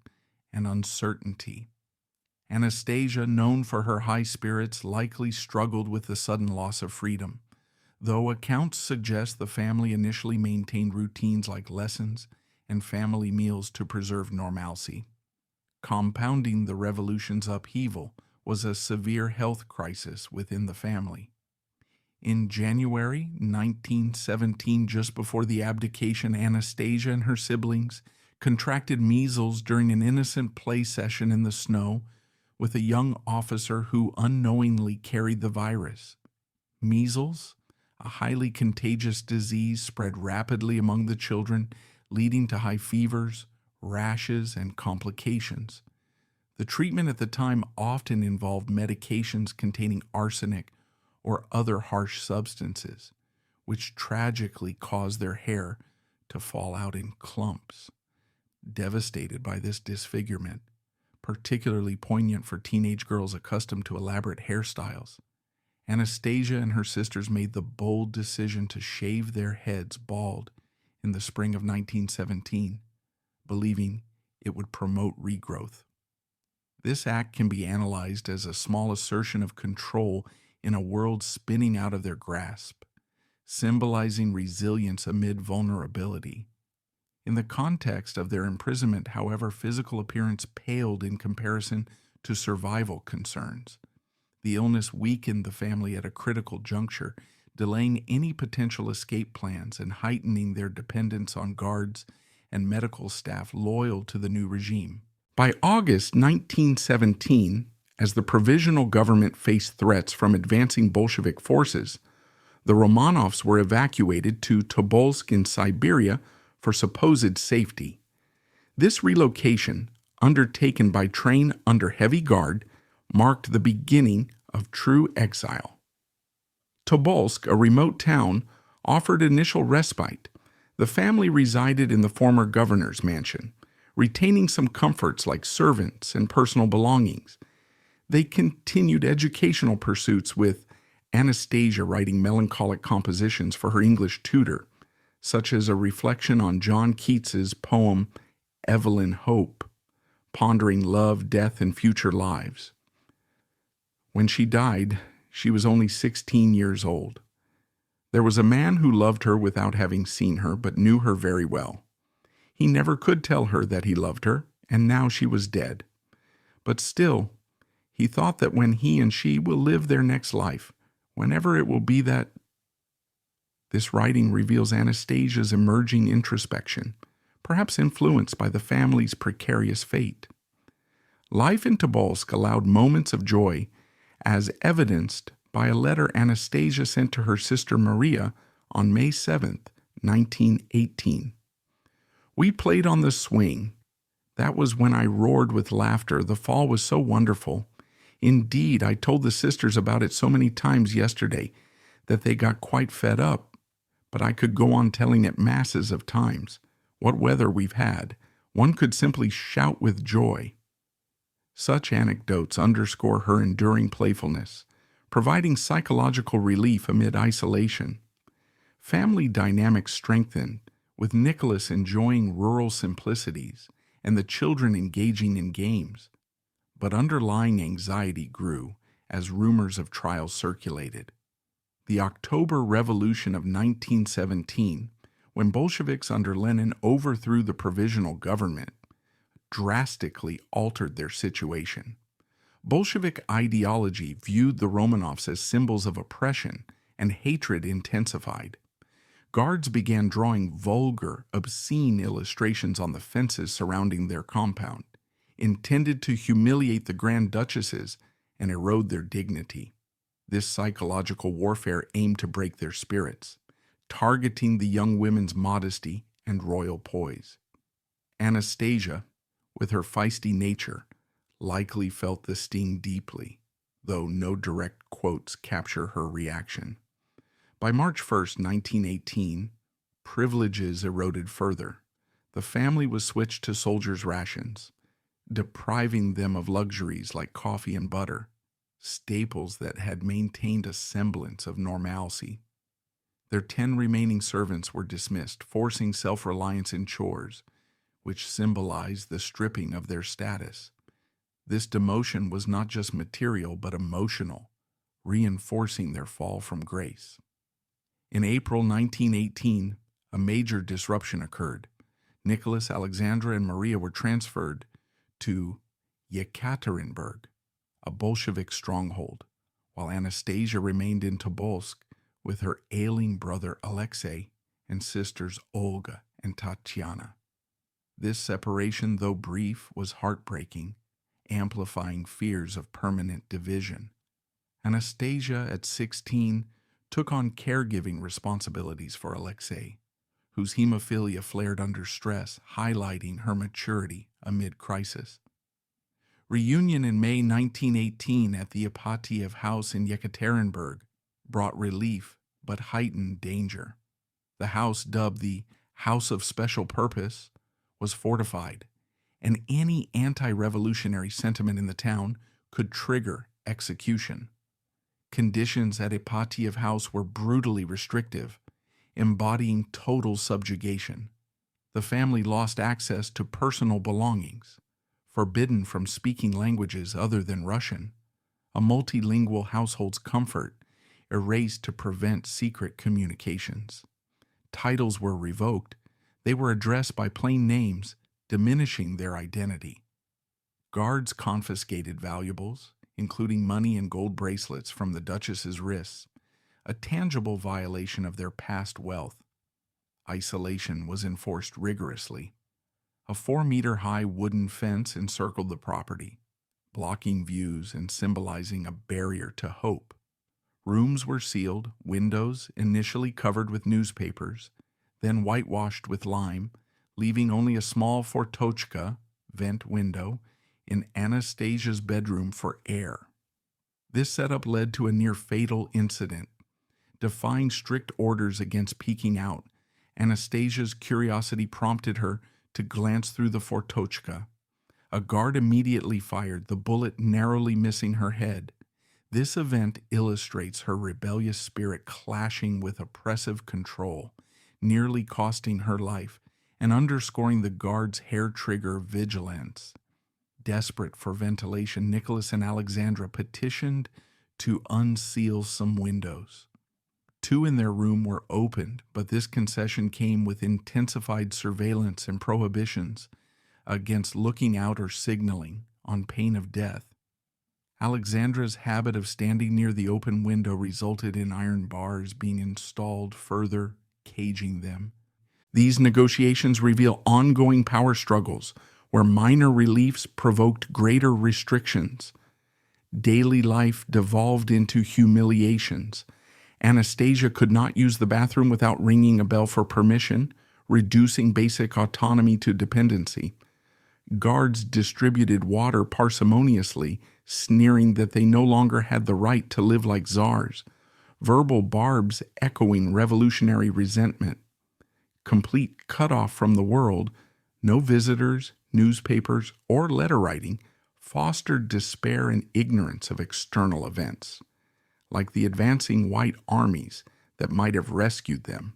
and uncertainty. Anastasia, known for her high spirits, likely struggled with the sudden loss of freedom, though accounts suggest the family initially maintained routines like lessons and family meals to preserve normalcy. Compounding the revolution's upheaval was a severe health crisis within the family. In January 1917, just before the abdication, Anastasia and her siblings contracted measles during an innocent play session in the snow with a young officer who unknowingly carried the virus. Measles, a highly contagious disease, spread rapidly among the children, leading to high fevers, rashes, and complications. The treatment at the time often involved medications containing arsenic or other harsh substances, which tragically caused their hair to fall out in clumps. Devastated by this disfigurement, particularly poignant for teenage girls accustomed to elaborate hairstyles, Anastasia and her sisters made the bold decision to shave their heads bald in the spring of 1917, believing it would promote regrowth. This act can be analyzed as a small assertion of control in a world spinning out of their grasp, symbolizing resilience amid vulnerability. In the context of their imprisonment, however, physical appearance paled in comparison to survival concerns. The illness weakened the family at a critical juncture, delaying any potential escape plans and heightening their dependence on guards and medical staff loyal to the new regime. By August 1917, as the provisional government faced threats from advancing Bolshevik forces, the Romanovs were evacuated to Tobolsk in Siberia for supposed safety. This relocation, undertaken by train under heavy guard, marked the beginning of true exile. Tobolsk, a remote town, offered initial respite. The family resided in the former governor's mansion, retaining some comforts like servants and personal belongings. They continued educational pursuits, with Anastasia writing melancholic compositions for her English tutor, such as a reflection on John Keats's poem Evelyn Hope, pondering love, death, and future lives. When she died, she was only 16 years old. There was a man who loved her without having seen her, but knew her very well. He never could tell her that he loved her, and now she was dead. But still, he thought that when he and she will live their next life, whenever it will be that... This writing reveals Anastasia's emerging introspection, perhaps influenced by the family's precarious fate. Life in Tobolsk allowed moments of joy as evidenced by a letter Anastasia sent to her sister Maria on May 7th, 1918. We played on the swing. That was when I roared with laughter. The fall was so wonderful. Indeed, I told the sisters about it so many times yesterday that they got quite fed up. But I could go on telling it masses of times. What weather we've had. One could simply shout with joy. Such anecdotes underscore her enduring playfulness, providing psychological relief amid isolation. Family dynamics strengthened, with Nicholas enjoying rural simplicities and the children engaging in games. But underlying anxiety grew as rumors of trials circulated. The October Revolution of 1917, when Bolsheviks under Lenin overthrew the provisional government, drastically altered their situation. Bolshevik ideology viewed the Romanovs as symbols of oppression, and hatred intensified. Guards began drawing vulgar, obscene illustrations on the fences surrounding their compound, intended to humiliate the Grand Duchesses and erode their dignity. This psychological warfare aimed to break their spirits, targeting the young women's modesty and royal poise. Anastasia, with her feisty nature, likely felt the sting deeply, though no direct quotes capture her reaction. By March 1st, 1918, privileges eroded further. The family was switched to soldiers' rations, depriving them of luxuries like coffee and butter, staples that had maintained a semblance of normalcy. Their 10 remaining servants were dismissed, forcing self-reliance in chores, which symbolized the stripping of their status. This demotion was not just material but emotional, reinforcing their fall from grace. In April 1918, a major disruption occurred. Nicholas, Alexandra, and Maria were transferred to Yekaterinburg, a Bolshevik stronghold, while Anastasia remained in Tobolsk with her ailing brother Alexei and sisters Olga and Tatiana. This separation, though brief, was heartbreaking, amplifying fears of permanent division. Anastasia, at 16, took on caregiving responsibilities for Alexei, whose hemophilia flared under stress, highlighting her maturity amid crisis. Reunion in May 1918 at the Ipatiev house in Yekaterinburg brought relief but heightened danger. The house, dubbed the House of Special Purpose, was fortified, and any anti-revolutionary sentiment in the town could trigger execution. Conditions at Ipatiev house were brutally restrictive, embodying total subjugation. The family lost access to personal belongings, forbidden from speaking languages other than Russian. A multilingual household's comfort erased to prevent secret communications. Titles were revoked. They were addressed by plain names, diminishing their identity. Guards confiscated valuables, including money and gold bracelets from the Duchess's wrists, a tangible violation of their past wealth. Isolation was enforced rigorously. A 4-meter-high wooden fence encircled the property, blocking views and symbolizing a barrier to hope. Rooms were sealed, windows initially covered with newspapers, then whitewashed with lime, leaving only a small fortochka, vent window, in Anastasia's bedroom for air. This setup led to a near-fatal incident. Defying strict orders against peeking out, Anastasia's curiosity prompted her to glance through the fortochka. A guard immediately fired, the bullet narrowly missing her head. This event illustrates her rebellious spirit clashing with oppressive control, nearly costing her life, and underscoring the guard's hair-trigger vigilance. Desperate for ventilation, Nicholas and Alexandra petitioned to unseal some windows. 2 in their room were opened, but this concession came with intensified surveillance and prohibitions against looking out or signaling on pain of death. Alexandra's habit of standing near the open window resulted in iron bars being installed, further caging them. These negotiations reveal ongoing power struggles where minor reliefs provoked greater restrictions. Daily life devolved into humiliations. Anastasia could not use the bathroom without ringing a bell for permission, reducing basic autonomy to dependency. Guards distributed water parsimoniously, sneering that they no longer had the right to live like czars, verbal barbs echoing revolutionary resentment. Complete cutoff from the world, no visitors, newspapers, or letter writing, fostered despair and ignorance of external events, like the advancing white armies that might have rescued them.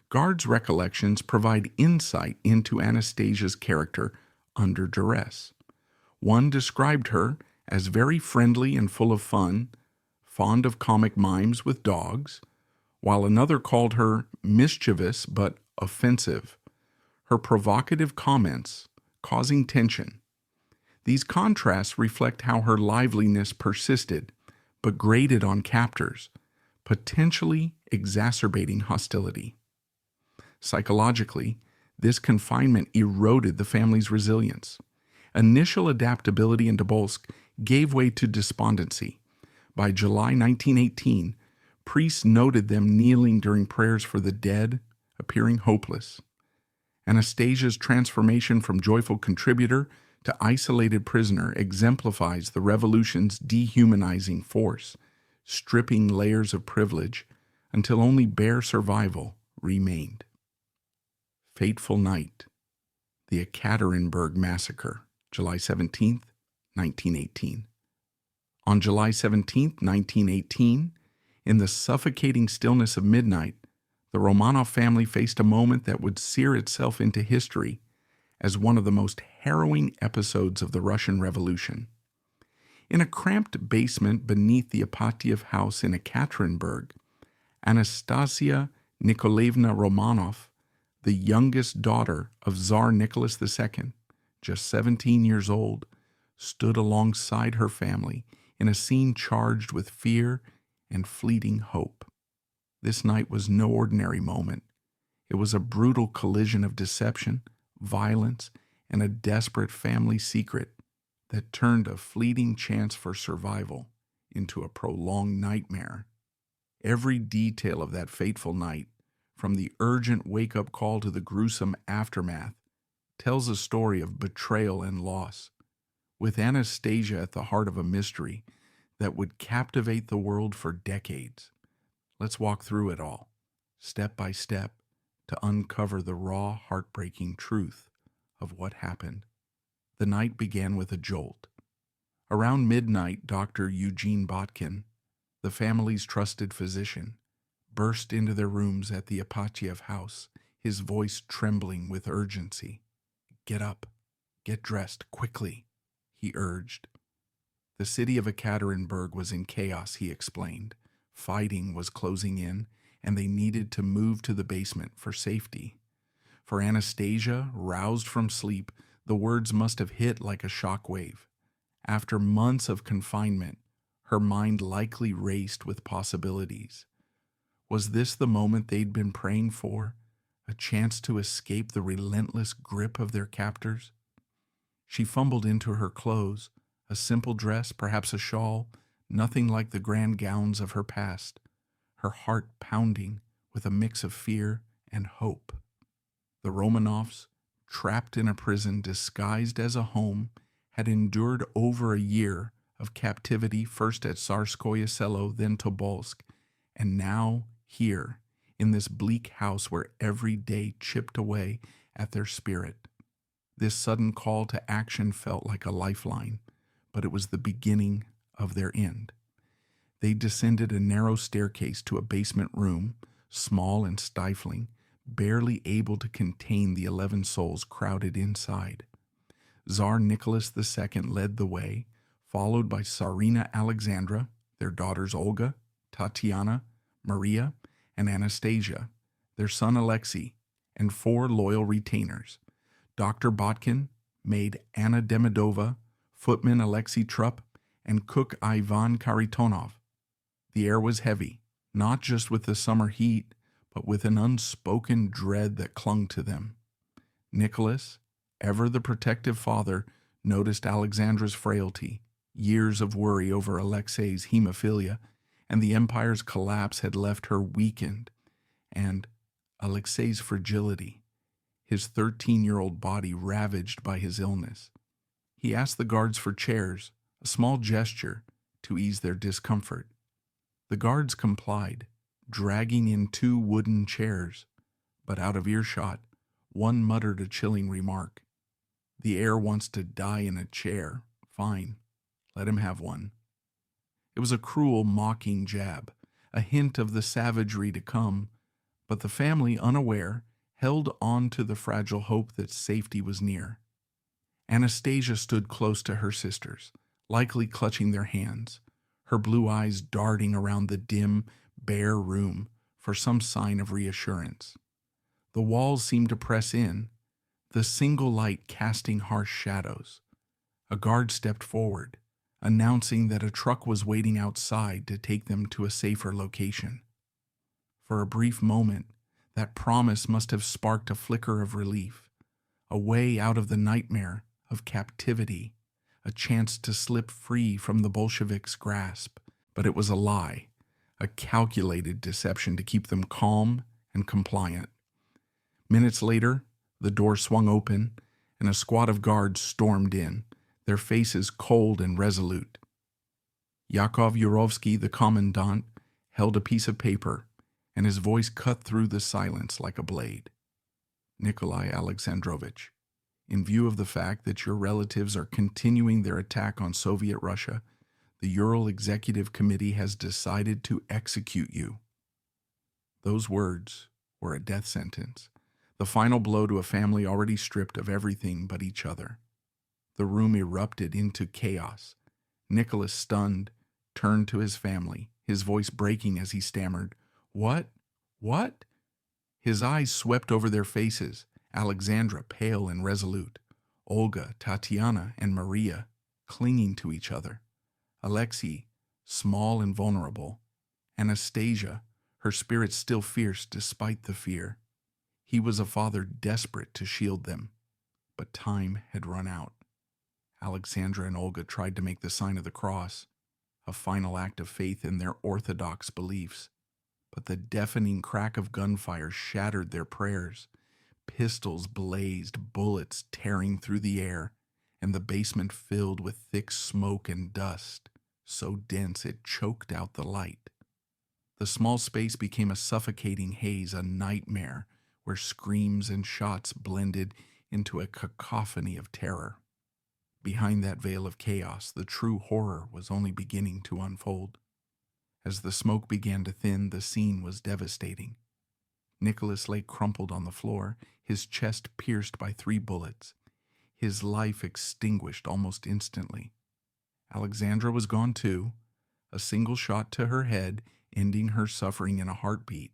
Guards' recollections provide insight into Anastasia's character under duress. One described her as very friendly and full of fun, fond of comic mimes with dogs, while another called her mischievous but offensive, her provocative comments causing tension. These contrasts reflect how her liveliness persisted, but grated on captors, potentially exacerbating hostility. Psychologically, this confinement eroded the family's resilience. Initial adaptability in Tobolsk gave way to despondency. By July 1918, priests noted them kneeling during prayers for the dead, appearing hopeless. Anastasia's transformation from joyful contributor to isolated prisoner exemplifies the revolution's dehumanizing force, stripping layers of privilege until only bare survival remained. Fateful night. The Ekaterinburg Massacre, July 17, 1918. On July 17, 1918, in the suffocating stillness of midnight, the Romanov family faced a moment that would sear itself into history as one of the most harrowing episodes of the Russian Revolution. In a cramped basement beneath the Ipatiev house in Ekaterinburg, Anastasia Nikolaevna Romanov, the youngest daughter of Tsar Nicholas II, just 17 years old, stood alongside her family in a scene charged with fear and fleeting hope. This night was no ordinary moment. It was a brutal collision of deception, violence, and a desperate family secret that turned a fleeting chance for survival into a prolonged nightmare. Every detail of that fateful night, from the urgent wake-up call to the gruesome aftermath, tells a story of betrayal and loss, with Anastasia at the heart of a mystery that would captivate the world for decades. Let's walk through it all, step by step, to uncover the raw, heartbreaking truth of what happened. The night began with a jolt. Around midnight, Dr. Eugene Botkin, the family's trusted physician, burst into their rooms at the Ipatiev house, his voice trembling with urgency. "Get up, get dressed, quickly," he urged. The city of Ekaterinburg was in chaos, he explained. Fighting was closing in, and they needed to move to the basement for safety. For Anastasia, roused from sleep, the words must have hit like a shock wave. After months of confinement, her mind likely raced with possibilities. Was this the moment they'd been praying for? A chance to escape the relentless grip of their captors? She fumbled into her clothes, a simple dress, perhaps a shawl, nothing like the grand gowns of her past, her heart pounding with a mix of fear and hope. The Romanovs, trapped in a prison disguised as a home, had endured over a year of captivity, first at Tsarskoye Selo, then Tobolsk, and now here, in this bleak house where every day chipped away at their spirit. This sudden call to action felt like a lifeline, but it was the beginning of their end. They descended a narrow staircase to a basement room, small and stifling, barely able to contain the 11 souls crowded inside. Tsar Nicholas II led the way, followed by Tsarina Alexandra, their daughters Olga, Tatiana, Maria, and Anastasia, their son Alexei, and 4 loyal retainers: Dr. Botkin, maid Anna Demidova, footman Alexei Trupp, and cook Ivan Karitonov. The air was heavy, not just with the summer heat, but with an unspoken dread that clung to them. Nicholas, ever the protective father, noticed Alexandra's frailty, Years of worry over Alexei's hemophilia and the empire's collapse had left her weakened, and Alexei's fragility, his 13-year-old body ravaged by his illness. He asked the guards for chairs, a small gesture to ease their discomfort. The guards complied, dragging in 2 wooden chairs, but out of earshot, one muttered a chilling remark. "The heir wants to die in a chair. Fine, let him have one." It was a cruel, mocking jab, a hint of the savagery to come, but the family, unaware, held on to the fragile hope that safety was near. Anastasia stood close to her sisters, likely clutching their hands, her blue eyes darting around the dim, bare room for some sign of reassurance. The walls seemed to press in, the single light casting harsh shadows. A guard stepped forward, announcing that a truck was waiting outside to take them to a safer location. For a brief moment, that promise must have sparked a flicker of relief, a way out of the nightmare of captivity, a chance to slip free from the Bolsheviks' grasp. But it was a lie, a calculated deception to keep them calm and compliant. Minutes later, the door swung open, and a squad of guards stormed in, their faces cold and resolute. Yakov Yurovsky, the commandant, held a piece of paper, and his voice cut through the silence like a blade. "Nikolai Alexandrovich, in view of the fact that your relatives are continuing their attack on Soviet Russia, the Ural Executive Committee has decided to execute you." Those words were a death sentence, the final blow to a family already stripped of everything but each other. The room erupted into chaos. Nicholas, stunned, turned to his family, his voice breaking as he stammered, "What? What?" His eyes swept over their faces, Alexandra pale and resolute, Olga, Tatiana, and Maria clinging to each other, Alexei small and vulnerable, Anastasia, her spirit still fierce despite the fear. He was a father desperate to shield them, but time had run out. Alexandra and Olga tried to make the sign of the cross, a final act of faith in their orthodox beliefs, but the deafening crack of gunfire shattered their prayers. Pistols blazed, bullets tearing through the air, and the basement filled with thick smoke and dust, so dense it choked out the light. The small space became a suffocating haze, a nightmare where screams and shots blended into a cacophony of terror. Behind that veil of chaos, the true horror was only beginning to unfold. As the smoke began to thin, the scene was devastating. Nicholas lay crumpled on the floor, his chest pierced by 3 bullets, his life extinguished almost instantly. Alexandra was gone too, a single shot to her head, ending her suffering in a heartbeat.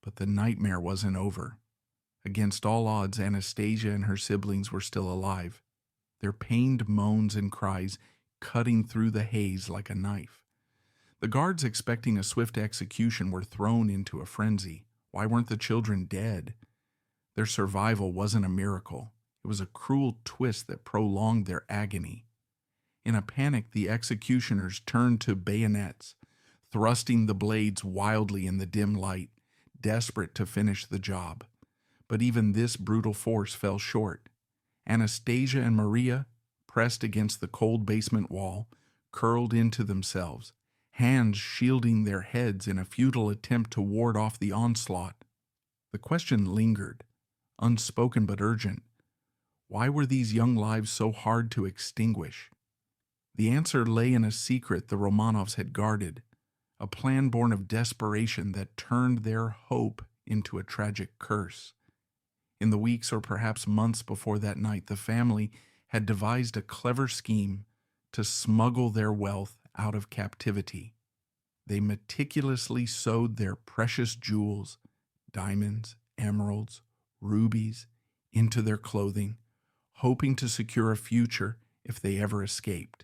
But the nightmare wasn't over. Against all odds, Anastasia and her siblings were still alive, their pained moans and cries cutting through the haze like a knife. The guards, expecting a swift execution, were thrown into a frenzy. Why weren't the children dead? Their survival wasn't a miracle. It was a cruel twist that prolonged their agony. In a panic, the executioners turned to bayonets, thrusting the blades wildly in the dim light, desperate to finish the job. But even this brutal force fell short. Anastasia and Maria, pressed against the cold basement wall, curled into themselves, hands shielding their heads in a futile attempt to ward off the onslaught. The question lingered, unspoken but urgent. Why were these young lives so hard to extinguish? The answer lay in a secret the Romanovs had guarded, a plan born of desperation that turned their hope into a tragic curse. In the weeks or perhaps months before that night, the family had devised a clever scheme to smuggle their wealth out of captivity. They meticulously sewed their precious jewels, diamonds, emeralds, rubies, into their clothing, hoping to secure a future if they ever escaped.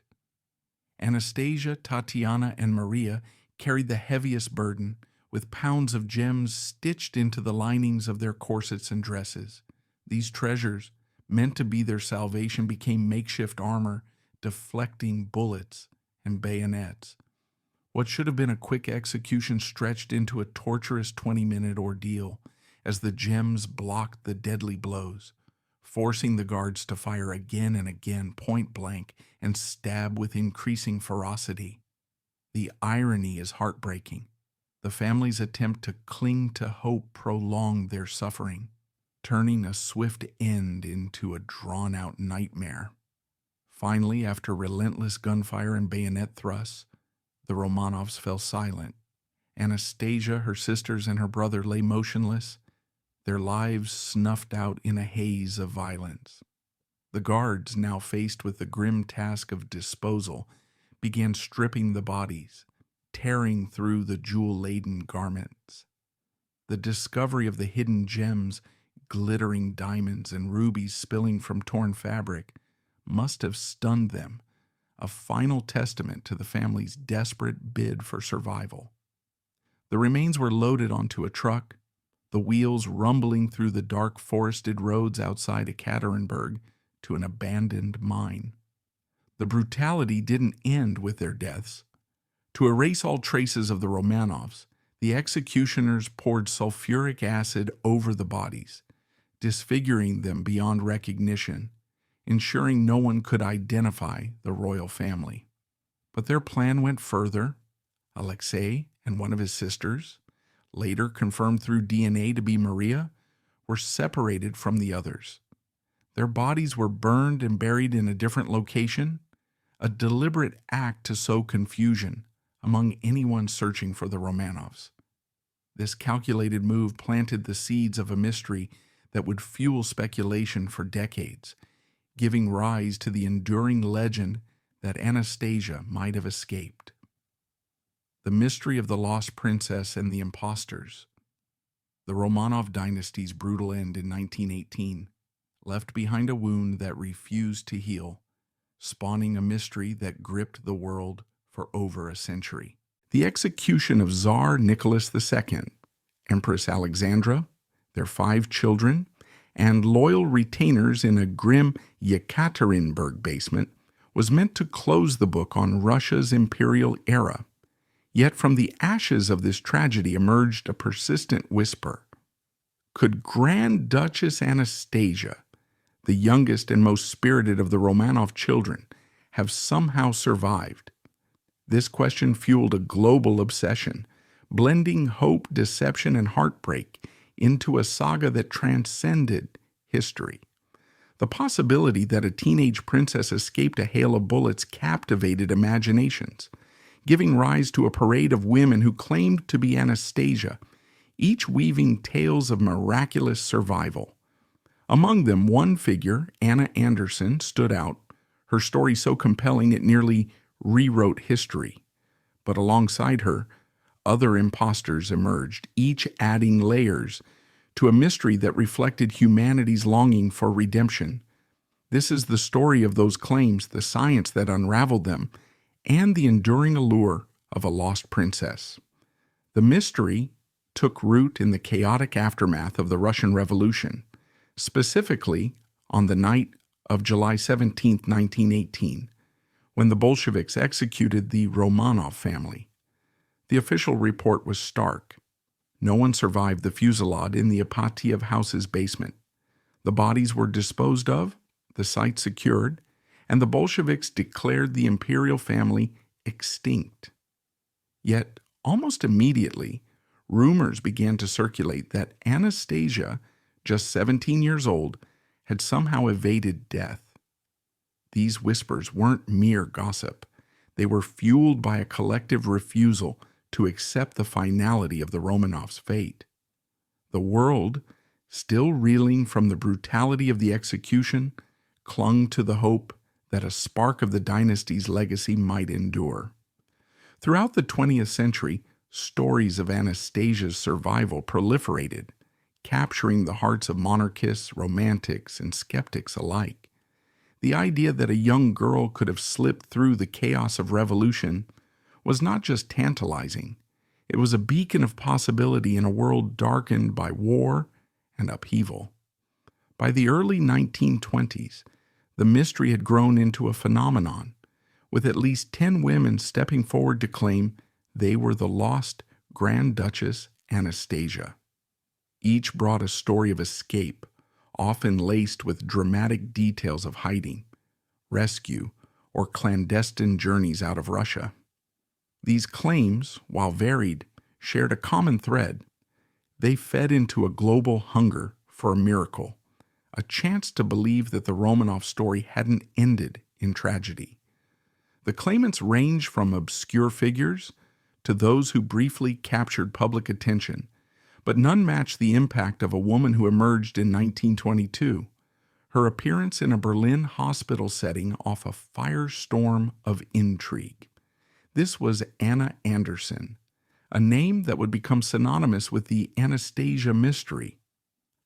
Anastasia, Tatiana, and Maria carried the heaviest burden, with pounds of gems stitched into the linings of their corsets and dresses. These treasures, meant to be their salvation, became makeshift armor, deflecting bullets and bayonets. What should have been a quick execution stretched into a torturous 20-minute ordeal as the gems blocked the deadly blows, forcing the guards to fire again and again point blank and stab with increasing ferocity. The irony is heartbreaking. The family's attempt to cling to hope prolonged their suffering, turning a swift end into a drawn-out nightmare. Finally, after relentless gunfire and bayonet thrusts, the Romanovs fell silent. Anastasia, her sisters, and her brother lay motionless, their lives snuffed out in a haze of violence. The guards, now faced with the grim task of disposal, began stripping the bodies, tearing through the jewel-laden garments. The discovery of the hidden gems, glittering diamonds and rubies spilling from torn fabric, must have stunned them, a final testament to the family's desperate bid for survival. The remains were loaded onto a truck, the wheels rumbling through the dark forested roads outside Ekaterinburg to an abandoned mine. The brutality didn't end with their deaths. To erase all traces of the Romanovs, the executioners poured sulfuric acid over the bodies, disfiguring them beyond recognition, ensuring no one could identify the royal family. But their plan went further. Alexei and one of his sisters, later confirmed through DNA to be Maria, were separated from the others. Their bodies were burned and buried in a different location, a deliberate act to sow confusion among anyone searching for the Romanovs. This calculated move planted the seeds of a mystery that would fuel speculation for decades, giving rise to the enduring legend that Anastasia might have escaped. The mystery of the lost princess and the impostors. The Romanov dynasty's brutal end in 1918 left behind a wound that refused to heal, spawning a mystery that gripped the world for over a century. The execution of Tsar Nicholas II, Empress Alexandra, their 5 children, and loyal retainers in a grim Yekaterinburg basement was meant to close the book on Russia's imperial era. Yet from the ashes of this tragedy emerged a persistent whisper. Could Grand Duchess Anastasia, the youngest and most spirited of the Romanov children, have somehow survived? This question fueled a global obsession, blending hope, deception, and heartbreak into a saga that transcended history. The possibility that a teenage princess escaped a hail of bullets captivated imaginations, giving rise to a parade of women who claimed to be Anastasia, each weaving tales of miraculous survival. Among them, one figure, Anna Anderson, stood out, her story so compelling it nearly rewrote history. But alongside her, other impostors emerged, each adding layers to a mystery that reflected humanity's longing for redemption. This is the story of those claims, the science that unraveled them, and the enduring allure of a lost princess. The mystery took root in the chaotic aftermath of the Russian Revolution, specifically on the night of July 17, 1918, when the Bolsheviks executed the Romanov family. The official report was stark. No one survived the fusillade in the Ipatiev house's basement. The bodies were disposed of, the site secured, and the Bolsheviks declared the imperial family extinct. Yet, almost immediately, rumors began to circulate that Anastasia, just 17 years old, had somehow evaded death. These whispers weren't mere gossip. They were fueled by a collective refusal to accept the finality of the Romanovs' fate. The world, still reeling from the brutality of the execution, clung to the hope that a spark of the dynasty's legacy might endure. Throughout the 20th century, stories of Anastasia's survival proliferated, capturing the hearts of monarchists, romantics, and skeptics alike. The idea that a young girl could have slipped through the chaos of revolution was not just tantalizing, it was a beacon of possibility in a world darkened by war and upheaval. By the early 1920s, The mystery had grown into a phenomenon, with at least 10 women stepping forward to claim they were the lost Grand Duchess Anastasia. Each brought a story of escape, often laced with dramatic details of hiding, rescue, or clandestine journeys out of Russia. These claims, while varied, shared a common thread. They fed into a global hunger for a miracle, a chance to believe that the Romanov story hadn't ended in tragedy. The claimants range from obscure figures to those who briefly captured public attention, but none match the impact of a woman who emerged in 1922. Her appearance in a Berlin hospital setting off a firestorm of intrigue. This was Anna Anderson, a name that would become synonymous with the Anastasia mystery.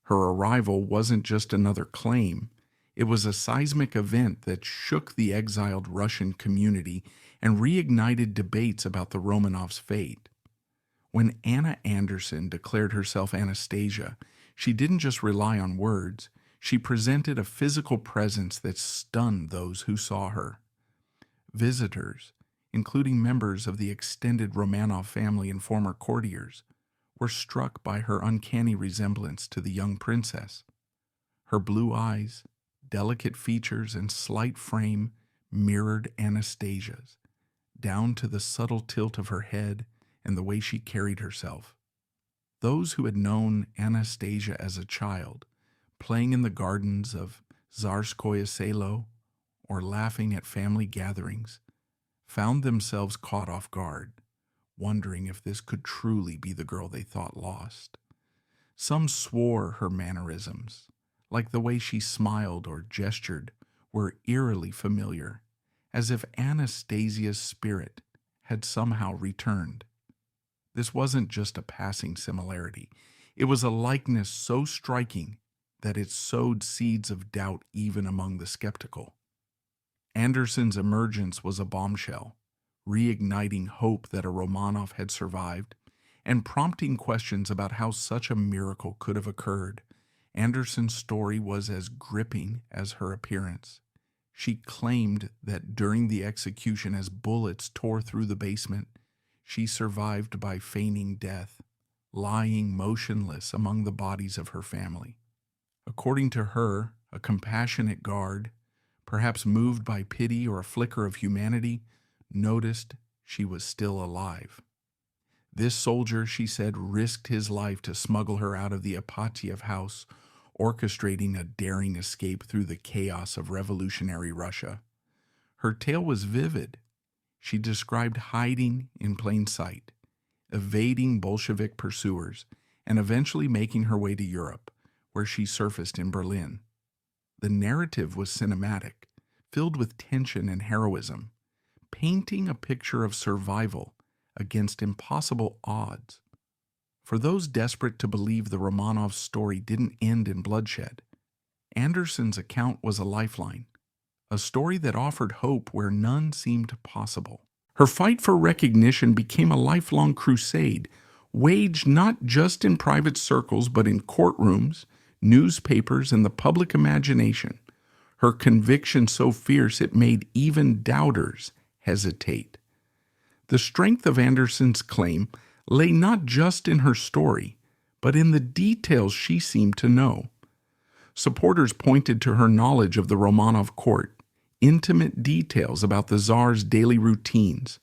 Her arrival wasn't just another claim. It was a seismic event that shook the exiled Russian community and reignited debates about the Romanovs' fate. When Anna Anderson declared herself Anastasia, she didn't just rely on words. She presented a physical presence that stunned those who saw her. Visitors, including members of the extended Romanov family and former courtiers, were struck by her uncanny resemblance to the young princess. Her blue eyes, delicate features, and slight frame mirrored Anastasia's, down to the subtle tilt of her head and the way she carried herself. Those who had known Anastasia as a child, playing in the gardens of Tsarskoye Selo or laughing at family gatherings, found themselves caught off guard, wondering if this could truly be the girl they thought lost. Some swore her mannerisms, like the way she smiled or gestured, were eerily familiar, as if Anastasia's spirit had somehow returned. This wasn't just a passing similarity. It was a likeness so striking that it sowed seeds of doubt even among the skeptical. Anderson's emergence was a bombshell, reigniting hope that a Romanov had survived and prompting questions about how such a miracle could have occurred. Anderson's story was as gripping as her appearance. She claimed that during the execution, as bullets tore through the basement, she survived by feigning death, lying motionless among the bodies of her family. According to her, a compassionate guard, perhaps moved by pity or a flicker of humanity, noticed she was still alive. This soldier, she said, risked his life to smuggle her out of the Apatiev house, orchestrating a daring escape through the chaos of revolutionary Russia. Her tale was vivid. She described hiding in plain sight, evading Bolshevik pursuers, and eventually making her way to Europe, where she surfaced in Berlin. The narrative was cinematic, filled with tension and heroism, painting a picture of survival against impossible odds. For those desperate to believe the Romanovs' story didn't end in bloodshed, Anderson's account was a lifeline, a story that offered hope where none seemed possible. Her fight for recognition became a lifelong crusade, waged not just in private circles but in courtrooms, newspapers, and the public imagination. Her conviction so fierce it made even doubters hesitate. The strength of Anderson's claim lay not just in her story, but in the details she seemed to know. Supporters pointed to her knowledge of the Romanov court, intimate details about the Tsar's daily routines,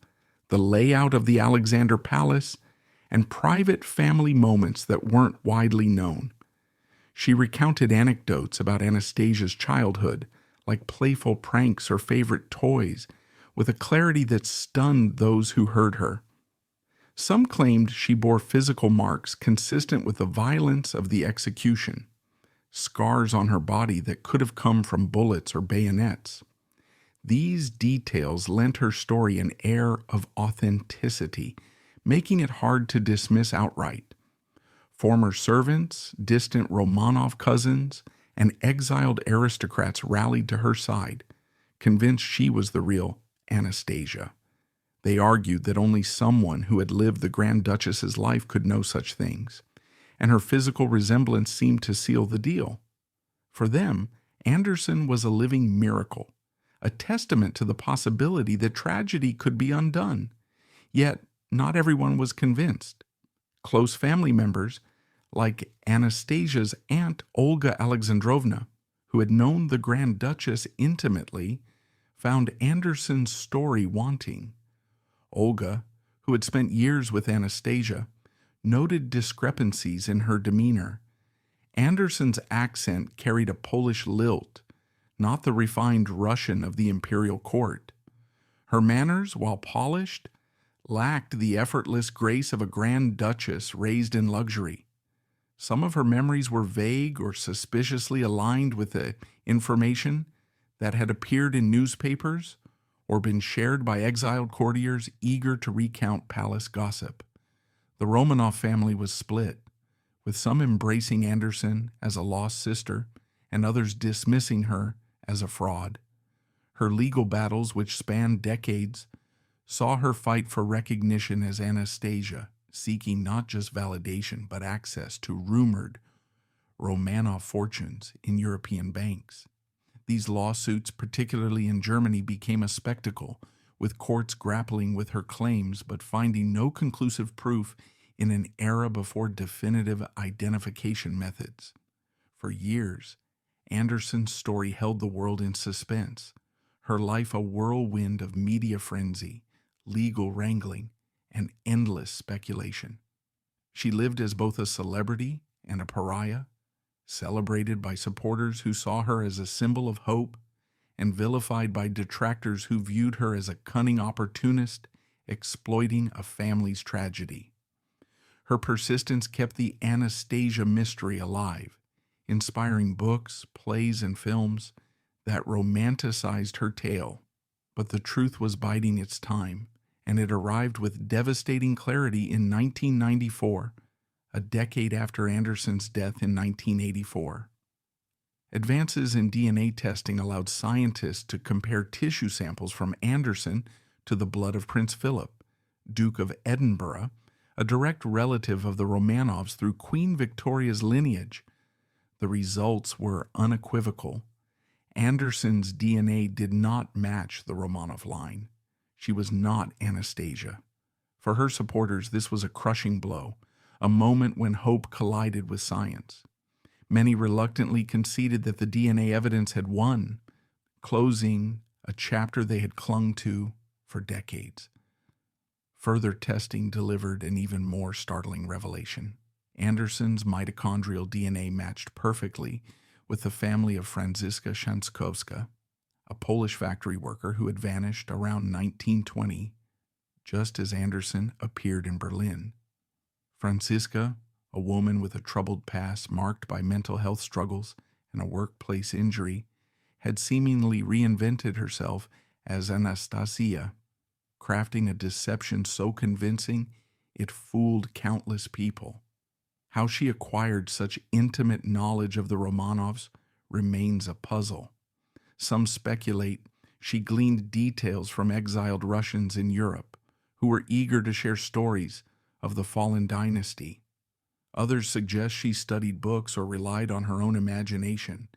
the layout of the Alexander Palace, and private family moments that weren't widely known. She recounted anecdotes about Anastasia's childhood, like playful pranks or favorite toys, with a clarity that stunned those who heard her. Some claimed she bore physical marks consistent with the violence of the execution, scars on her body that could have come from bullets or bayonets. These details lent her story an air of authenticity, making it hard to dismiss outright. Former servants, distant Romanov cousins, and exiled aristocrats rallied to her side, convinced she was the real Anastasia. They argued that only someone who had lived the Grand Duchess's life could know such things, and her physical resemblance seemed to seal the deal. For them, Anderson was a living miracle, a testament to the possibility that tragedy could be undone. Yet, not everyone was convinced. Close family members, like Anastasia's aunt Olga Alexandrovna, who had known the Grand Duchess intimately, found Anderson's story wanting. Olga, who had spent years with Anastasia, noted discrepancies in her demeanor. Anderson's accent carried a Polish lilt, not the refined Russian of the imperial court. Her manners, while polished, lacked the effortless grace of a Grand Duchess raised in luxury. Some of her memories were vague or suspiciously aligned with the information that had appeared in newspapers or been shared by exiled courtiers eager to recount palace gossip. The Romanov family was split, with some embracing Anderson as a lost sister and others dismissing her as a fraud. Her legal battles, which spanned decades, saw her fight for recognition as Anastasia, seeking not just validation but access to rumored Romanov fortunes in European banks. These lawsuits, particularly in Germany, became a spectacle, with courts grappling with her claims but finding no conclusive proof in an era before definitive identification methods. For years, Anderson's story held the world in suspense, her life a whirlwind of media frenzy, legal wrangling, and endless speculation. She lived as both a celebrity and a pariah, celebrated by supporters who saw her as a symbol of hope, and vilified by detractors who viewed her as a cunning opportunist exploiting a family's tragedy. Her persistence kept the Anastasia mystery alive, inspiring books, plays, and films that romanticized her tale. But the truth was biding its time, and it arrived with devastating clarity in 1994, a decade after Anderson's death in 1984. Advances in DNA testing allowed scientists to compare tissue samples from Anderson to the blood of Prince Philip, Duke of Edinburgh, a direct relative of the Romanovs through Queen Victoria's lineage. The results were unequivocal. Anderson's DNA did not match the Romanov line. She was not Anastasia. For her supporters, this was a crushing blow, a moment when hope collided with science. Many reluctantly conceded that the DNA evidence had won, closing a chapter they had clung to for decades. Further testing delivered an even more startling revelation. Anderson's mitochondrial DNA matched perfectly with the family of Franziska Szankowska, a Polish factory worker who had vanished around 1920, just as Anderson appeared in Berlin. Franziska, a woman with a troubled past marked by mental health struggles and a workplace injury, had seemingly reinvented herself as Anastasia, crafting a deception so convincing it fooled countless people. How she acquired such intimate knowledge of the Romanovs remains a puzzle. Some speculate she gleaned details from exiled Russians in Europe who were eager to share stories of the fallen dynasty. Others suggest she studied books or relied on her own imagination,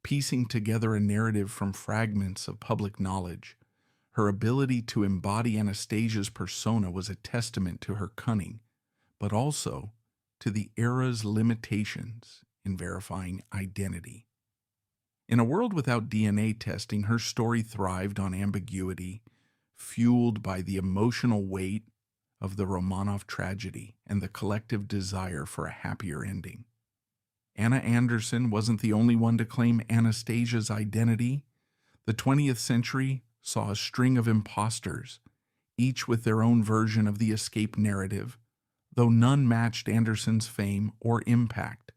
piecing together a narrative from fragments of public knowledge. Her ability to embody Anastasia's persona was a testament to her cunning, but also to the era's limitations in verifying identity. In a world without DNA testing, her story thrived on ambiguity, fueled by the emotional weight of the Romanov tragedy and the collective desire for a happier ending. Anna Anderson wasn't the only one to claim Anastasia's identity. The 20th century saw a string of imposters, each with their own version of the escape narrative, though none matched Anderson's fame or impact.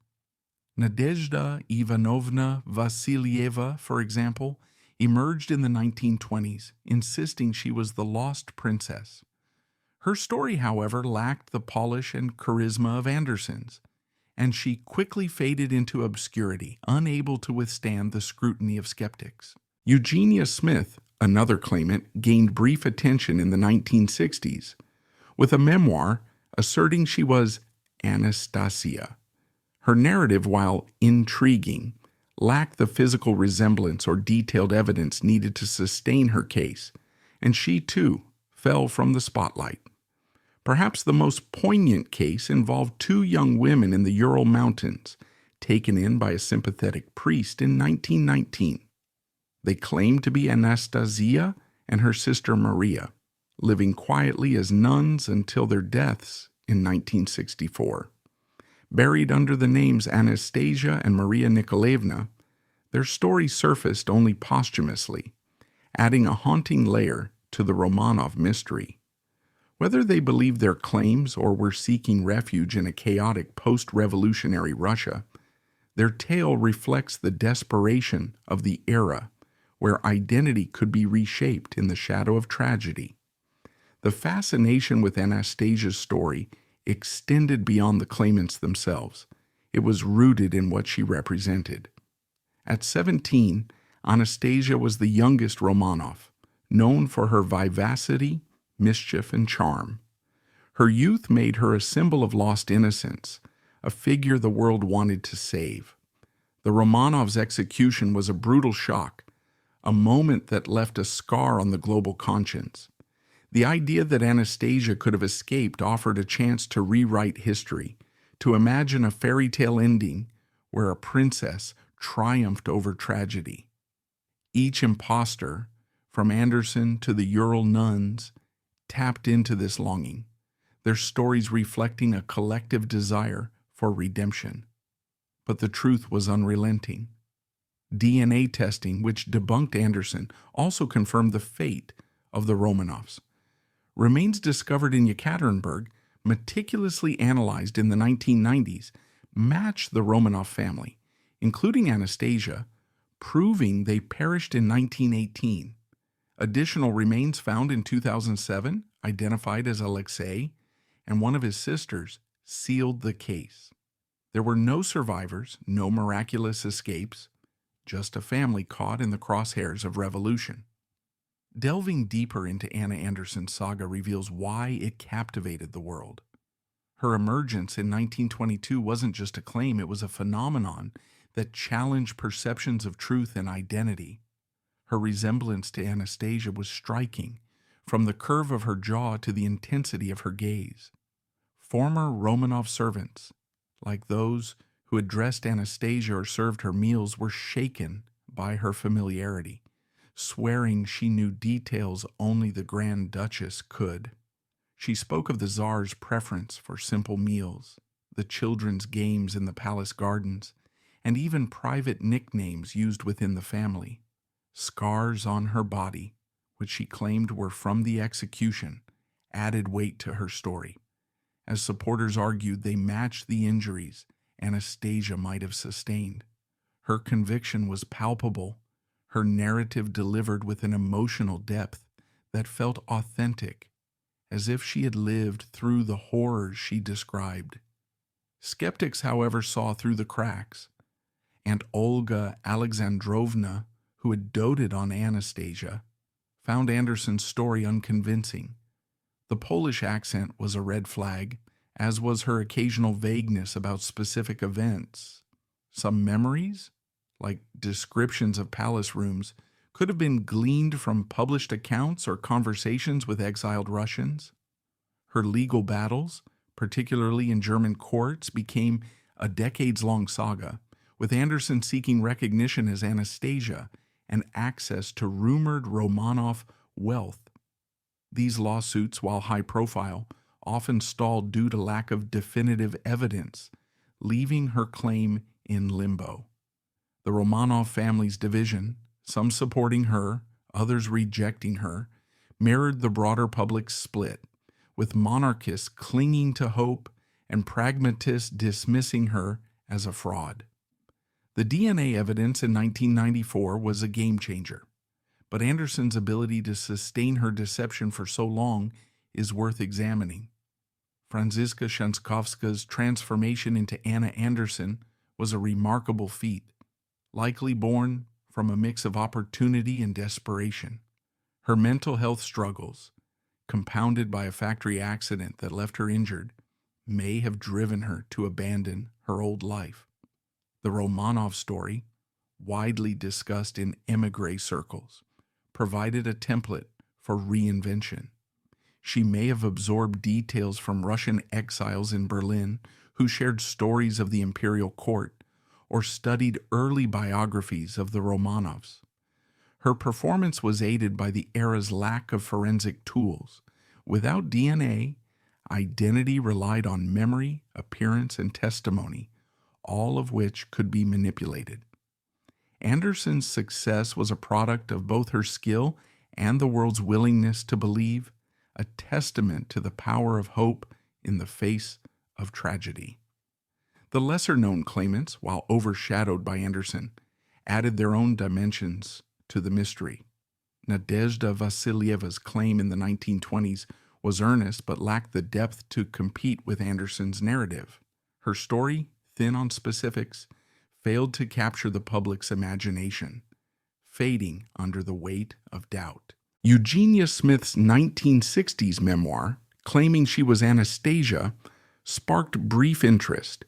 Nadezhda Ivanovna Vassilieva, for example, emerged in the 1920s, insisting she was the lost princess. Her story, however, lacked the polish and charisma of Anderson's, and she quickly faded into obscurity, unable to withstand the scrutiny of skeptics. Eugenia Smith, another claimant, gained brief attention in the 1960s, with a memoir asserting she was Anastasia. Her narrative, while intriguing, lacked the physical resemblance or detailed evidence needed to sustain her case, and she, too, fell from the spotlight. Perhaps the most poignant case involved two young women in the Ural Mountains, taken in by a sympathetic priest in 1919. They claimed to be Anastasia and her sister Maria, living quietly as nuns until their deaths in 1964. Buried under the names Anastasia and Maria Nikolaevna, their story surfaced only posthumously, adding a haunting layer to the Romanov mystery. Whether they believed their claims or were seeking refuge in a chaotic post-revolutionary Russia, their tale reflects the desperation of the era where identity could be reshaped in the shadow of tragedy. The fascination with Anastasia's story extended beyond the claimants themselves. It was rooted in what she represented. At 17, Anastasia was the youngest Romanov, known for her vivacity, mischief, and charm. Her youth made her a symbol of lost innocence, a figure the world wanted to save. The Romanovs' execution was a brutal shock, a moment that left a scar on the global conscience. The idea that Anastasia could have escaped offered a chance to rewrite history, to imagine a fairy tale ending where a princess triumphed over tragedy. Each impostor, from Anderson to the Ural nuns, tapped into this longing, their stories reflecting a collective desire for redemption. But the truth was unrelenting. DNA testing, which debunked Anderson, also confirmed the fate of the Romanovs. Remains discovered in Yekaterinburg, meticulously analyzed in the 1990s, match the Romanov family, including Anastasia, proving they perished in 1918. Additional remains found in 2007, identified as Alexei, and one of his sisters, sealed the case. There were no survivors, no miraculous escapes, just a family caught in the crosshairs of revolution. Delving deeper into Anna Anderson's saga reveals why it captivated the world. Her emergence in 1922 wasn't just a claim, it was a phenomenon that challenged perceptions of truth and identity. Her resemblance to Anastasia was striking, from the curve of her jaw to the intensity of her gaze. Former Romanov servants, like those who had dressed Anastasia or served her meals, were shaken by her familiarity, swearing she knew details only the Grand Duchess could. She spoke of the Tsar's preference for simple meals, the children's games in the palace gardens, and even private nicknames used within the family. Scars on her body, which she claimed were from the execution, added weight to her story. As supporters argued, they matched the injuries Anastasia might have sustained. Her conviction was palpable, her narrative delivered with an emotional depth that felt authentic, as if she had lived through the horrors she described. Skeptics, however, saw through the cracks, and Olga Alexandrovna, who had doted on Anastasia, found Anderson's story unconvincing. The Polish accent was a red flag, as was her occasional vagueness about specific events. Some memories, like descriptions of palace rooms, could have been gleaned from published accounts or conversations with exiled Russians. Her legal battles, particularly in German courts, became a decades-long saga, with Anderson seeking recognition as Anastasia and access to rumored Romanov wealth. These lawsuits, while high-profile, often stalled due to lack of definitive evidence, leaving her claim in limbo. The Romanov family's division, some supporting her, others rejecting her, mirrored the broader public's split, with monarchists clinging to hope and pragmatists dismissing her as a fraud. The DNA evidence in 1994 was a game-changer, but Anderson's ability to sustain her deception for so long is worth examining. Franziska Shanskowska's transformation into Anna Anderson was a remarkable feat, likely born from a mix of opportunity and desperation. Her mental health struggles, compounded by a factory accident that left her injured, may have driven her to abandon her old life. The Romanov story, widely discussed in émigré circles, provided a template for reinvention. She may have absorbed details from Russian exiles in Berlin who shared stories of the imperial court or studied early biographies of the Romanovs. Her performance was aided by the era's lack of forensic tools. Without DNA, identity relied on memory, appearance, and testimony, all of which could be manipulated. Anderson's success was a product of both her skill and the world's willingness to believe, a testament to the power of hope in the face of tragedy. The lesser-known claimants, while overshadowed by Anderson, added their own dimensions to the mystery. Nadezhda Vasilyeva's claim in the 1920s was earnest but lacked the depth to compete with Anderson's narrative. Her story, thin on specifics, failed to capture the public's imagination, fading under the weight of doubt. Eugenia Smith's 1960s memoir, claiming she was Anastasia, sparked brief interest,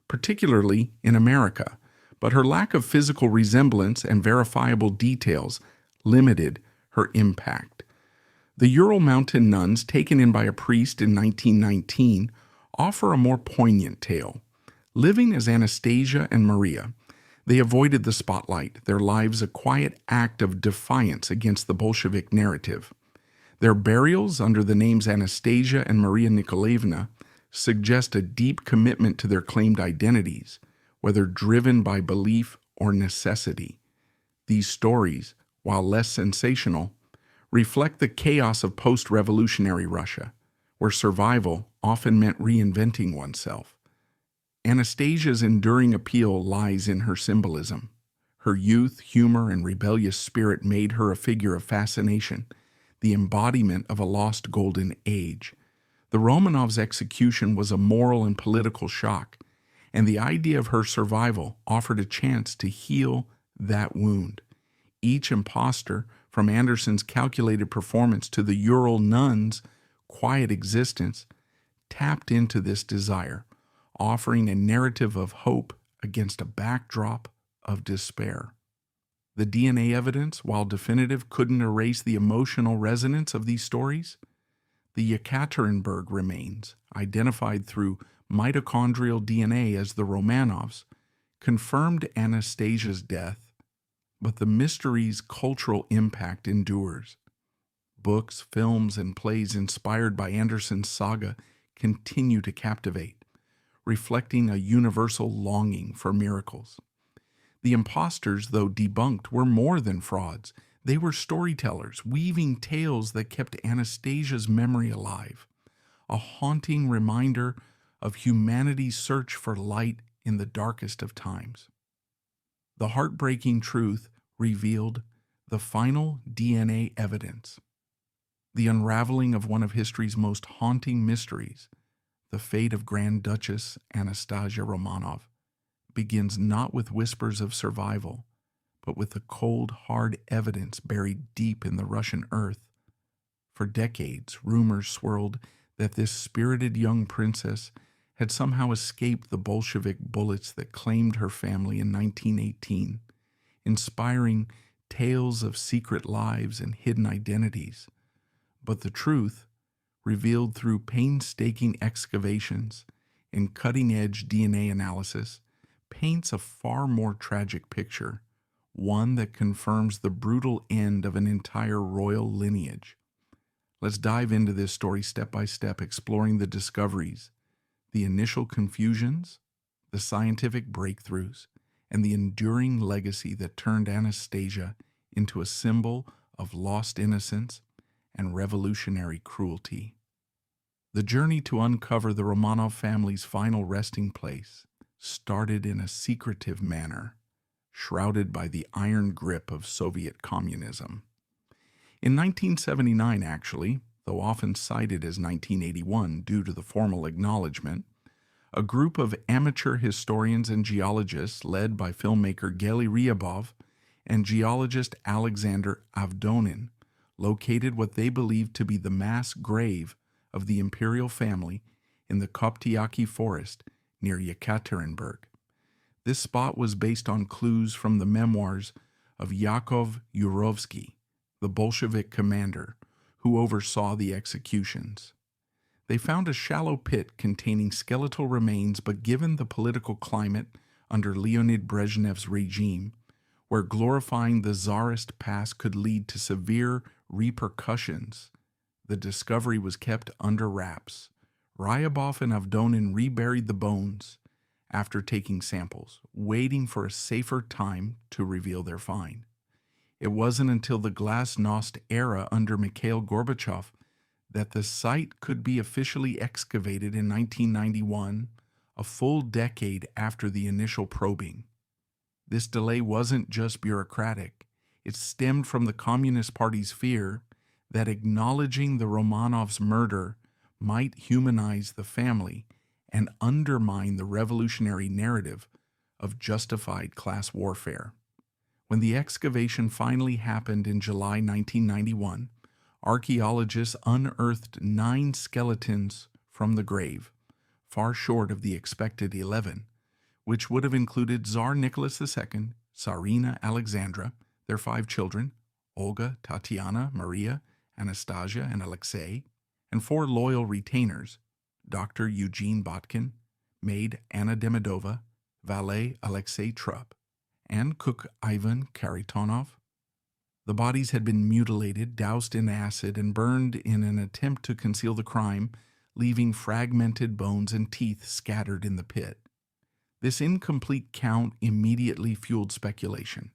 particularly in America, but her lack of physical resemblance and verifiable details limited her impact. The Ural Mountain nuns taken in by a priest in 1919 offer a more poignant tale. Living as Anastasia and Maria, they avoided the spotlight, their lives a quiet act of defiance against the Bolshevik narrative. Their burials under the names Anastasia and Maria Nikolaevna suggest a deep commitment to their claimed identities, whether driven by belief or necessity. These stories, while less sensational, reflect the chaos of post-revolutionary Russia, where survival often meant reinventing oneself. Anastasia's enduring appeal lies in her symbolism. Her youth, humor, and rebellious spirit made her a figure of fascination, the embodiment of a lost golden age. The Romanovs' execution was a moral and political shock, and the idea of her survival offered a chance to heal that wound. Each impostor, from Anderson's calculated performance to the Ural nuns' quiet existence, tapped into this desire, offering a narrative of hope against a backdrop of despair. The DNA evidence, while definitive, couldn't erase the emotional resonance of these stories. The Yekaterinburg remains, identified through mitochondrial DNA as the Romanovs, confirmed Anastasia's death, but the mystery's cultural impact endures. Books, films, and plays inspired by Anderson's saga continue to captivate, reflecting a universal longing for miracles. The impostors, though debunked, were more than frauds. They were storytellers, weaving tales that kept Anastasia's memory alive, a haunting reminder of humanity's search for light in the darkest of times. The heartbreaking truth revealed the final DNA evidence, the unraveling of one of history's most haunting mysteries. The fate of Grand Duchess Anastasia Romanov begins not with whispers of survival, but with the cold, hard evidence buried deep in the Russian earth. For decades, rumors swirled that this spirited young princess had somehow escaped the Bolshevik bullets that claimed her family in 1918, inspiring tales of secret lives and hidden identities. But the truth, revealed through painstaking excavations and cutting-edge DNA analysis, paints a far more tragic picture, one that confirms the brutal end of an entire royal lineage. Let's dive into this story step by step, exploring the discoveries, the initial confusions, the scientific breakthroughs, and the enduring legacy that turned Anastasia into a symbol of lost innocence and revolutionary cruelty. The journey to uncover the Romanov family's final resting place started in a secretive manner, shrouded by the iron grip of Soviet communism. In 1979, actually, though often cited as 1981 due to the formal acknowledgement, a group of amateur historians and geologists led by filmmaker Gely Ryabov and geologist Alexander Avdonin located what they believed to be the mass grave of the imperial family in the Koptyaki forest near Yekaterinburg. This spot was based on clues from the memoirs of Yakov Yurovsky, the Bolshevik commander who oversaw the executions. They found a shallow pit containing skeletal remains, but given the political climate under Leonid Brezhnev's regime, where glorifying the Tsarist past could lead to severe repercussions, the discovery was kept under wraps. Ryabov and Avdonin reburied the bones after taking samples, waiting for a safer time to reveal their find. It wasn't until the Glasnost era under Mikhail Gorbachev that the site could be officially excavated in 1991, a full decade after the initial probing. This delay wasn't just bureaucratic. It stemmed from the Communist Party's fear that acknowledging the Romanovs' murder might humanize the family and undermine the revolutionary narrative of justified class warfare. When the excavation finally happened in July 1991, archaeologists unearthed 9 skeletons from the grave, far short of the expected 11, which would have included Tsar Nicholas II, Tsarina Alexandra, their 5 children, Olga, Tatiana, Maria, Anastasia, and Alexei, and 4 loyal retainers, Dr. Eugene Botkin, maid Anna Demidova, valet Alexei Trupp, and cook Ivan Karitonov. The bodies had been mutilated, doused in acid, and burned in an attempt to conceal the crime, leaving fragmented bones and teeth scattered in the pit. This incomplete count immediately fueled speculation.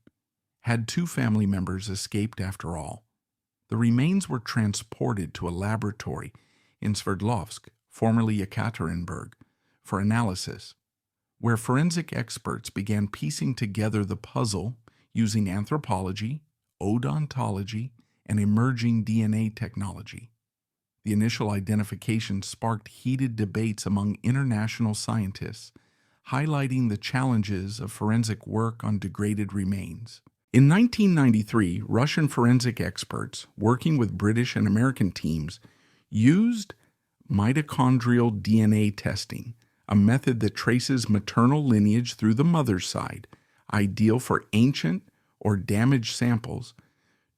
Had 2 family members escaped after all? The remains were transported to a laboratory in Sverdlovsk, formerly Yekaterinburg, for analysis, where forensic experts began piecing together the puzzle using anthropology, odontology, and emerging DNA technology. The initial identification sparked heated debates among international scientists, highlighting the challenges of forensic work on degraded remains. In 1993, Russian forensic experts, working with British and American teams, used mitochondrial DNA testing, a method that traces maternal lineage through the mother's side, ideal for ancient or damaged samples,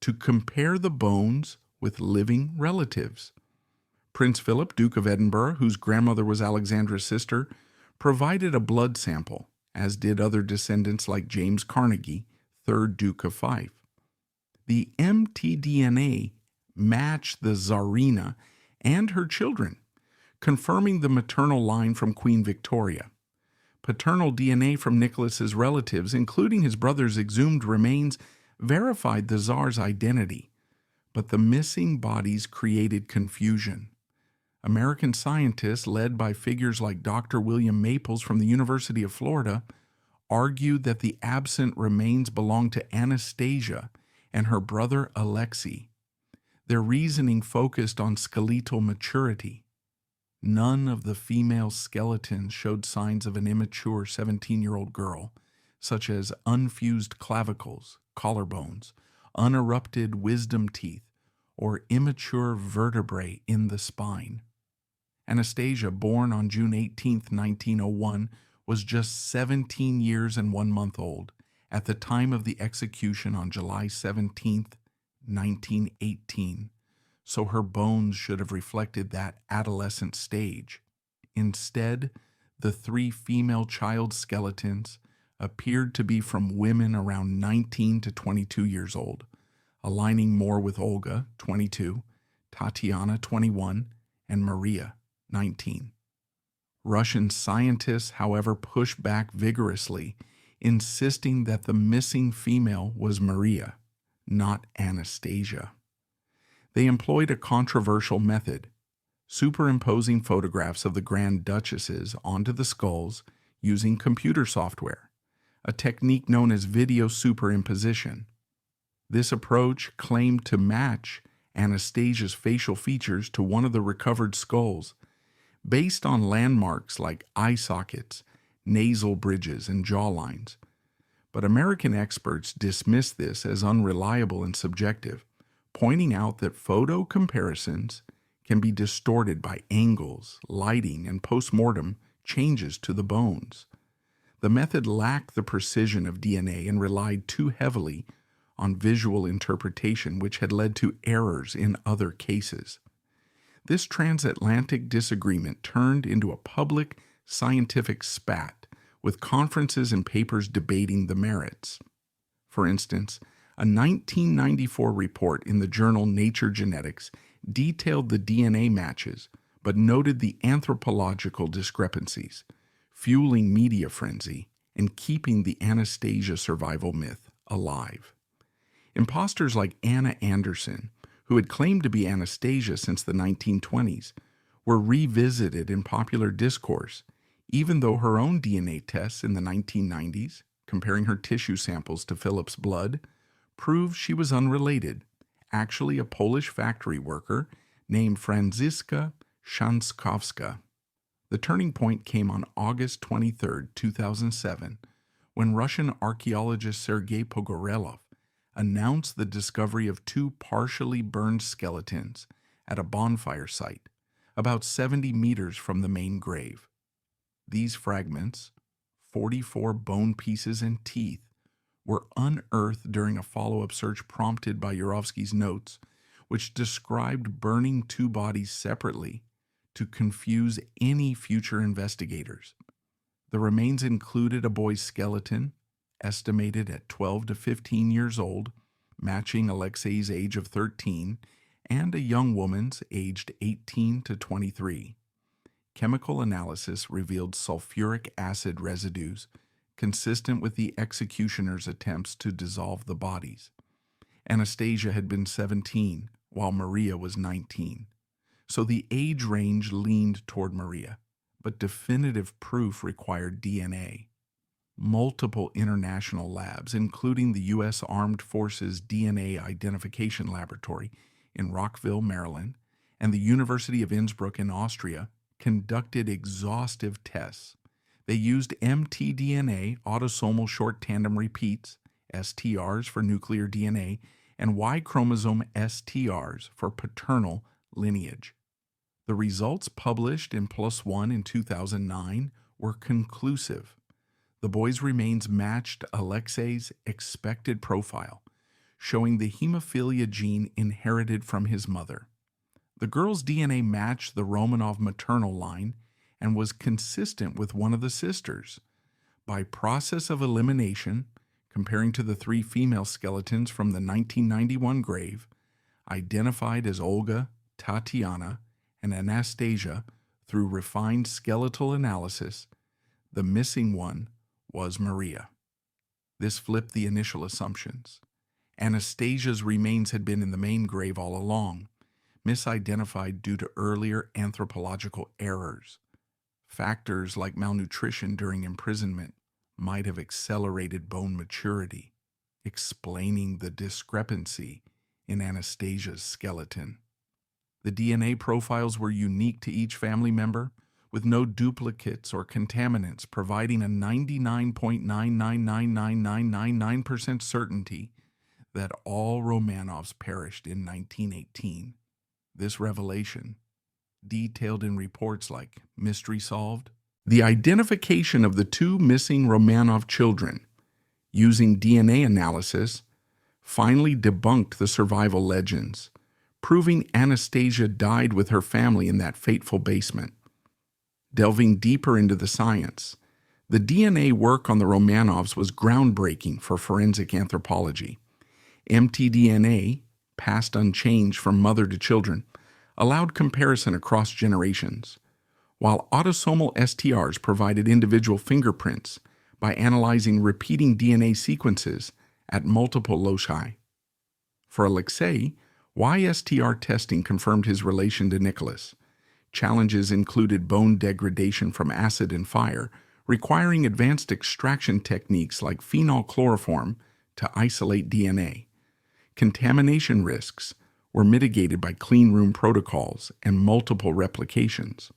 to compare the bones with living relatives. Prince Philip, Duke of Edinburgh, whose grandmother was Alexandra's sister, provided a blood sample, as did other descendants like James Carnegie, 3rd Duke of Fife. The mtDNA matched the Tsarina and her children, confirming the maternal line from Queen Victoria. Paternal DNA from Nicholas's relatives, including his brother's exhumed remains, verified the Tsar's identity, but the missing bodies created confusion. American scientists, led by figures like Dr. William Maples from the University of Florida, argued that the absent remains belonged to Anastasia and her brother Alexei. Their reasoning focused on skeletal maturity. None of the female skeletons showed signs of an immature 17-year-old girl, such as unfused clavicles, collarbones, unerupted wisdom teeth, or immature vertebrae in the spine. Anastasia, born on June 18, 1901, was just 17 years and 1 month old at the time of the execution on July 17, 1918, so her bones should have reflected that adolescent stage. Instead, the 3 female child skeletons appeared to be from women around 19 to 22 years old, aligning more with Olga, 22, Tatiana, 21, and Maria, 19. Russian scientists, however, pushed back vigorously, insisting that the missing female was Maria, not Anastasia. They employed a controversial method, superimposing photographs of the Grand Duchesses onto the skulls using computer software, a technique known as video superimposition. This approach claimed to match Anastasia's facial features to one of the recovered skulls, based on landmarks like eye sockets, nasal bridges, and jawlines. But American experts dismissed this as unreliable and subjective, pointing out that photo comparisons can be distorted by angles, lighting, and post-mortem changes to the bones. The method lacked the precision of DNA and relied too heavily on visual interpretation, which had led to errors in other cases. This transatlantic disagreement turned into a public scientific spat, with conferences and papers debating the merits. For instance, a 1994 report in the journal Nature Genetics detailed the DNA matches, but noted the anthropological discrepancies, fueling media frenzy and keeping the Anastasia survival myth alive. Imposters like Anna Anderson, who had claimed to be Anastasia since the 1920s, were revisited in popular discourse, even though her own DNA tests in the 1990s, comparing her tissue samples to Philip's blood, proved she was unrelated, actually a Polish factory worker named Franziska Szankowska. The turning point came on August 23, 2007, when Russian archaeologist Sergei Pogorelov announced the discovery of two partially burned skeletons at a bonfire site about 70 meters from the main grave. These fragments, 44 bone pieces and teeth, were unearthed during a follow-up search prompted by Yurovsky's notes, which described burning two bodies separately to confuse any future investigators. The remains included a boy's skeleton, estimated at 12 to 15 years old, matching Alexei's age of 13, and a young woman's aged 18 to 23. Chemical analysis revealed sulfuric acid residues consistent with the executioner's attempts to dissolve the bodies. Anastasia had been 17, while Maria was 19. So the age range leaned toward Maria, but definitive proof required DNA. Multiple international labs, including the U.S. Armed Forces DNA Identification Laboratory in Rockville, Maryland, and the University of Innsbruck in Austria, conducted exhaustive tests. They used mtDNA, autosomal short tandem repeats, STRs for nuclear DNA, and Y chromosome STRs for paternal lineage. The results published in PLOS ONE in 2009 were conclusive. The boy's remains matched Alexei's expected profile, showing the hemophilia gene inherited from his mother. The girl's DNA matched the Romanov maternal line and was consistent with one of the sisters. By process of elimination, comparing to the three female skeletons from the 1991 grave, identified as Olga, Tatiana, and Anastasia through refined skeletal analysis, the missing one was Maria. This flipped the initial assumptions. Anastasia's remains had been in the main grave all along, misidentified due to earlier anthropological errors. Factors like malnutrition during imprisonment might have accelerated bone maturity, explaining the discrepancy in Anastasia's skeleton. The DNA profiles were unique to each family member, with no duplicates or contaminants, providing a 99.9999999% certainty that all Romanovs perished in 1918. This revelation, detailed in reports like Mystery Solved, the identification of the two missing Romanov children using DNA analysis finally debunked the survival legends, proving Anastasia died with her family in that fateful basement. Delving deeper into the science, the DNA work on the Romanovs was groundbreaking for forensic anthropology. mtDNA, passed unchanged from mother to children, allowed comparison across generations, while autosomal STRs provided individual fingerprints by analyzing repeating DNA sequences at multiple loci. For Alexei, YSTR testing confirmed his relation to Nicholas. Challenges included bone degradation from acid and fire, requiring advanced extraction techniques like phenol chloroform to isolate DNA. Contamination risks were mitigated by clean room protocols and multiple replications.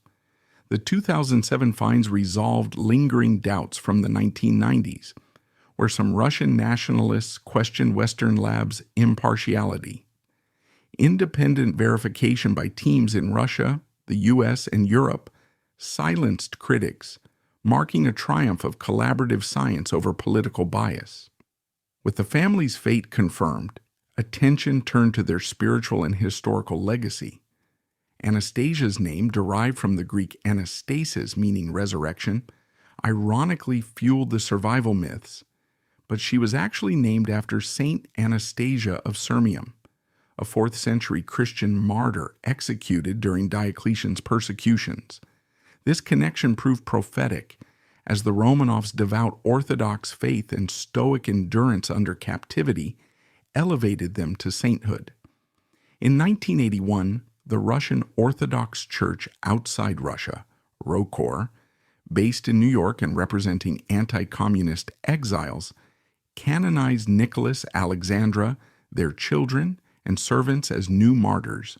The 2007 finds resolved lingering doubts from the 1990s, where some Russian nationalists questioned Western labs' impartiality. Independent verification by teams in Russia, the U.S., and Europe silenced critics, marking a triumph of collaborative science over political bias. With the family's fate confirmed, attention turned to their spiritual and historical legacy. Anastasia's name, derived from the Greek anastasis, meaning resurrection, ironically fueled the survival myths, but she was actually named after Saint Anastasia of Sirmium, a 4th century Christian martyr executed during Diocletian's persecutions. This connection proved prophetic, as the Romanovs' devout Orthodox faith and stoic endurance under captivity elevated them to sainthood. In 1981, the Russian Orthodox Church outside Russia, ROKOR, based in New York and representing anti-communist exiles, canonized Nicholas, Alexandra, their children, and servants as new martyrs,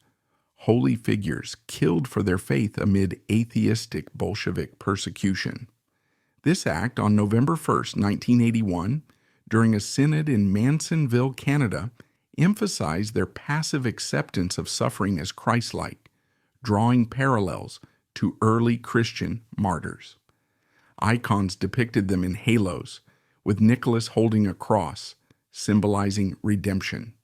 holy figures killed for their faith amid atheistic Bolshevik persecution. This act, on November 1, 1981, during a synod in Mansonville, Canada, emphasized their passive acceptance of suffering as Christ-like, drawing parallels to early Christian martyrs. Icons depicted them in halos, with Nicholas holding a cross, symbolizing redemption.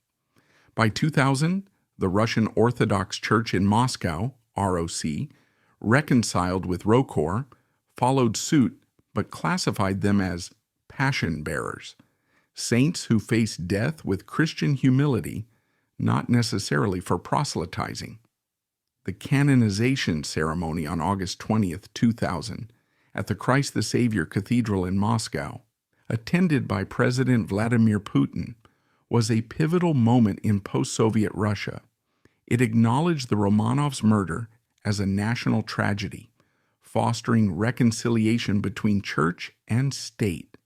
By 2000, the Russian Orthodox Church in Moscow, ROC, reconciled with ROKOR, followed suit but classified them as passion bearers, saints who faced death with Christian humility, not necessarily for proselytizing. The canonization ceremony on August 20, 2000, at the Christ the Savior Cathedral in Moscow, attended by President Vladimir Putin, was a pivotal moment in post-Soviet Russia. It acknowledged the Romanovs' murder as a national tragedy, fostering reconciliation between church and state.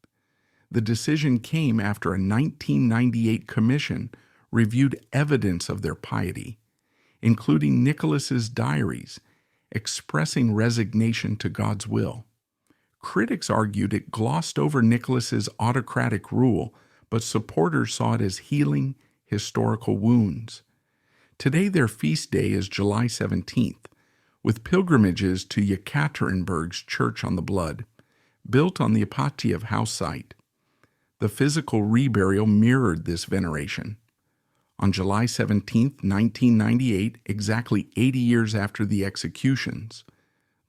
The decision came after a 1998 commission reviewed evidence of their piety, including Nicholas's diaries, expressing resignation to God's will. Critics argued it glossed over Nicholas's autocratic rule, but supporters saw it as healing historical wounds. Today their feast day is July 17th, with pilgrimages to Yekaterinburg's Church on the Blood, built on the Ipatiev house site. The physical reburial mirrored this veneration. On July 17, 1998, exactly 80 years after the executions,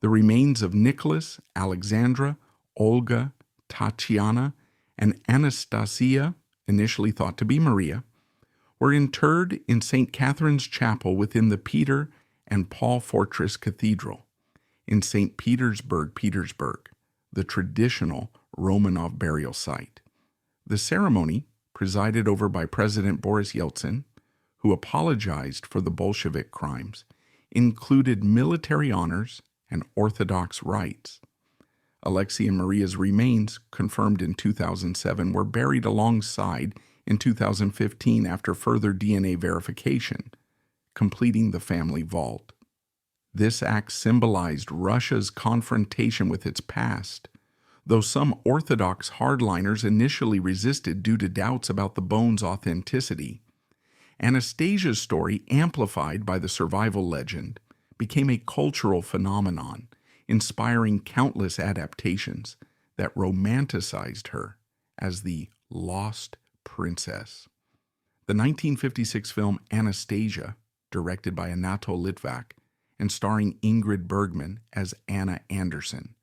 the remains of Nicholas, Alexandra, Olga, Tatiana, and Anastasia, initially thought to be Maria, were interred in St. Catherine's Chapel within the Peter and Paul Fortress Cathedral in St. Petersburg, the traditional Romanov burial site. The ceremony, presided over by President Boris Yeltsin, who apologized for the Bolshevik crimes, included military honors and Orthodox rites. Alexei and Maria's remains, confirmed in 2007, were buried alongside in 2015 after further DNA verification, completing the family vault. This act symbolized Russia's confrontation with its past, though some Orthodox hardliners initially resisted due to doubts about the bones' authenticity. Anastasia's story, amplified by the survival legend, became a cultural phenomenon, inspiring countless adaptations that romanticized her as the lost princess. The 1956 film Anastasia, directed by Anatol Litvak and starring Ingrid Bergman as Anna Anderson,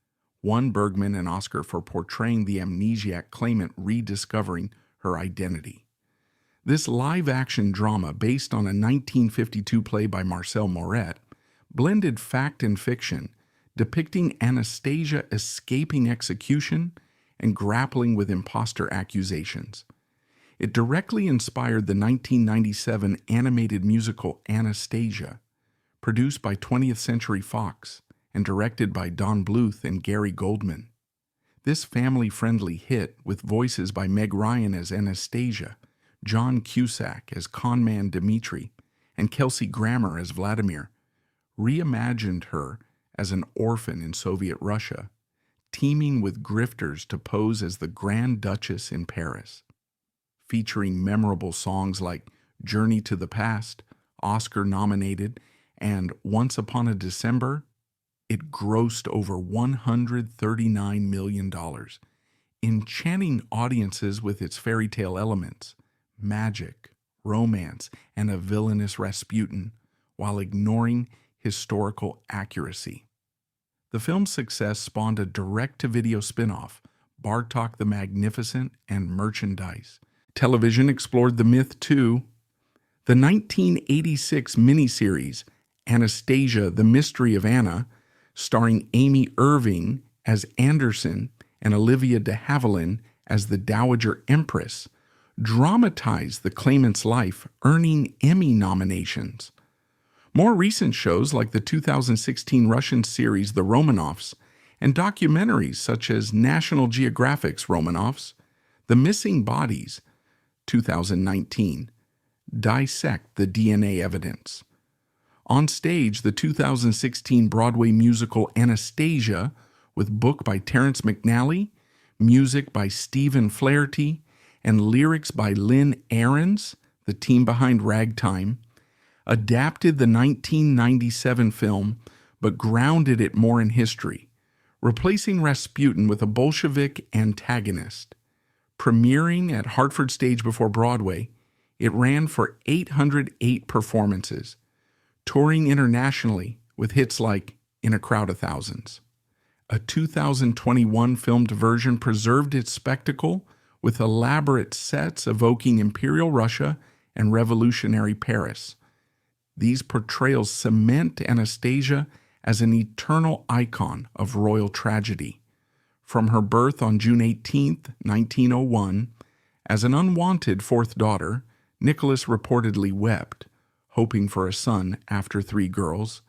won Bergman an Oscar for portraying the amnesiac claimant rediscovering her identity. This live-action drama, based on a 1952 play by Marcel Moret, blended fact and fiction, depicting Anastasia escaping execution and grappling with imposter accusations. It directly inspired the 1997 animated musical Anastasia, produced by 20th Century Fox and directed by Don Bluth and Gary Goldman. This family-friendly hit, with voices by Meg Ryan as Anastasia, John Cusack as conman Dmitri, and Kelsey Grammer as Vladimir, reimagined her as an orphan in Soviet Russia, teaming with grifters to pose as the Grand Duchess in Paris. Featuring memorable songs like Journey to the Past, Oscar-nominated, and Once Upon a December, It grossed over $139 million, enchanting audiences with its fairy tale elements, magic, romance, and a villainous Rasputin, while ignoring historical accuracy. The film's success spawned a direct-to-video spin-off, Bartok the Magnificent, and merchandise. Television explored the myth too. The 1986 miniseries Anastasia, The Mystery of Anna, starring Amy Irving as Anderson and Olivia de Havilland as the Dowager Empress, dramatized the claimant's life, earning Emmy nominations. More recent shows like the 2016 Russian series The Romanovs and documentaries such as National Geographic's Romanovs, The Missing Bodies, 2019, dissect the DNA evidence. On stage, the 2016 Broadway musical Anastasia, with book by Terrence McNally, music by Stephen Flaherty, and lyrics by Lynn Ahrens, the team behind Ragtime, adapted the 1997 film but grounded it more in history, replacing Rasputin with a Bolshevik antagonist. Premiering at Hartford Stage before Broadway, it ran for 808 performances, touring internationally with hits like In a Crowd of Thousands. A 2021 filmed version preserved its spectacle with elaborate sets evoking Imperial Russia and revolutionary Paris. These portrayals cement Anastasia as an eternal icon of royal tragedy. From her birth on June 18, 1901, as an unwanted fourth daughter, Nicholas reportedly wept, hoping for a son after 3 girls,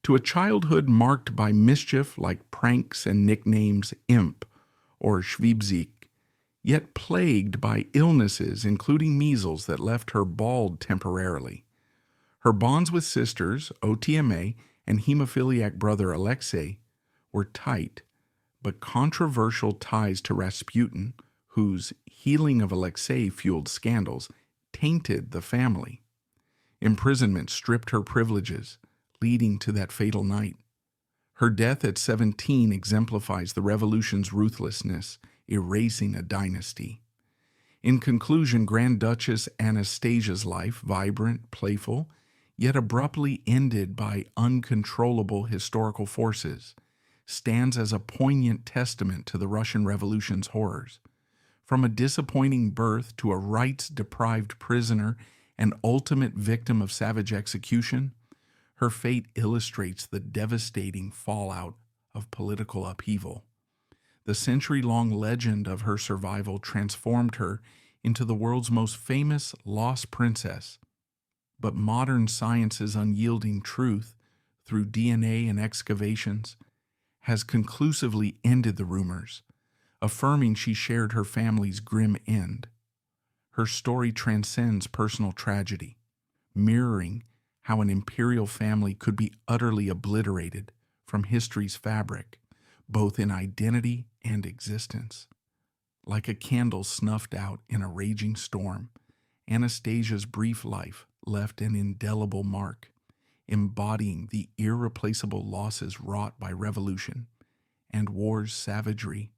to a childhood marked by mischief like pranks and nicknames Imp or Schwiebzik, yet plagued by illnesses including measles that left her bald temporarily. Her bonds with sisters, OTMA, and hemophiliac brother Alexei were tight, but controversial ties to Rasputin, whose healing of Alexei fueled scandals, tainted the family. Imprisonment stripped her privileges, leading to that fatal night. Her death at 17 exemplifies the revolution's ruthlessness, erasing a dynasty. In conclusion, Grand Duchess Anastasia's life, vibrant, playful, yet abruptly ended by uncontrollable historical forces, stands as a poignant testament to the Russian Revolution's horrors. From a disappointing birth to a rights-deprived prisoner and ultimate victim of savage execution, her fate illustrates the devastating fallout of political upheaval. The century-long legend of her survival transformed her into the world's most famous lost princess. But modern science's unyielding truth, through DNA and excavations, has conclusively ended the rumors, affirming she shared her family's grim end. Her story transcends personal tragedy, mirroring how an imperial family could be utterly obliterated from history's fabric, both in identity and existence. Like a candle snuffed out in a raging storm, Anastasia's brief life left an indelible mark, embodying the irreplaceable losses wrought by revolution and war's savagery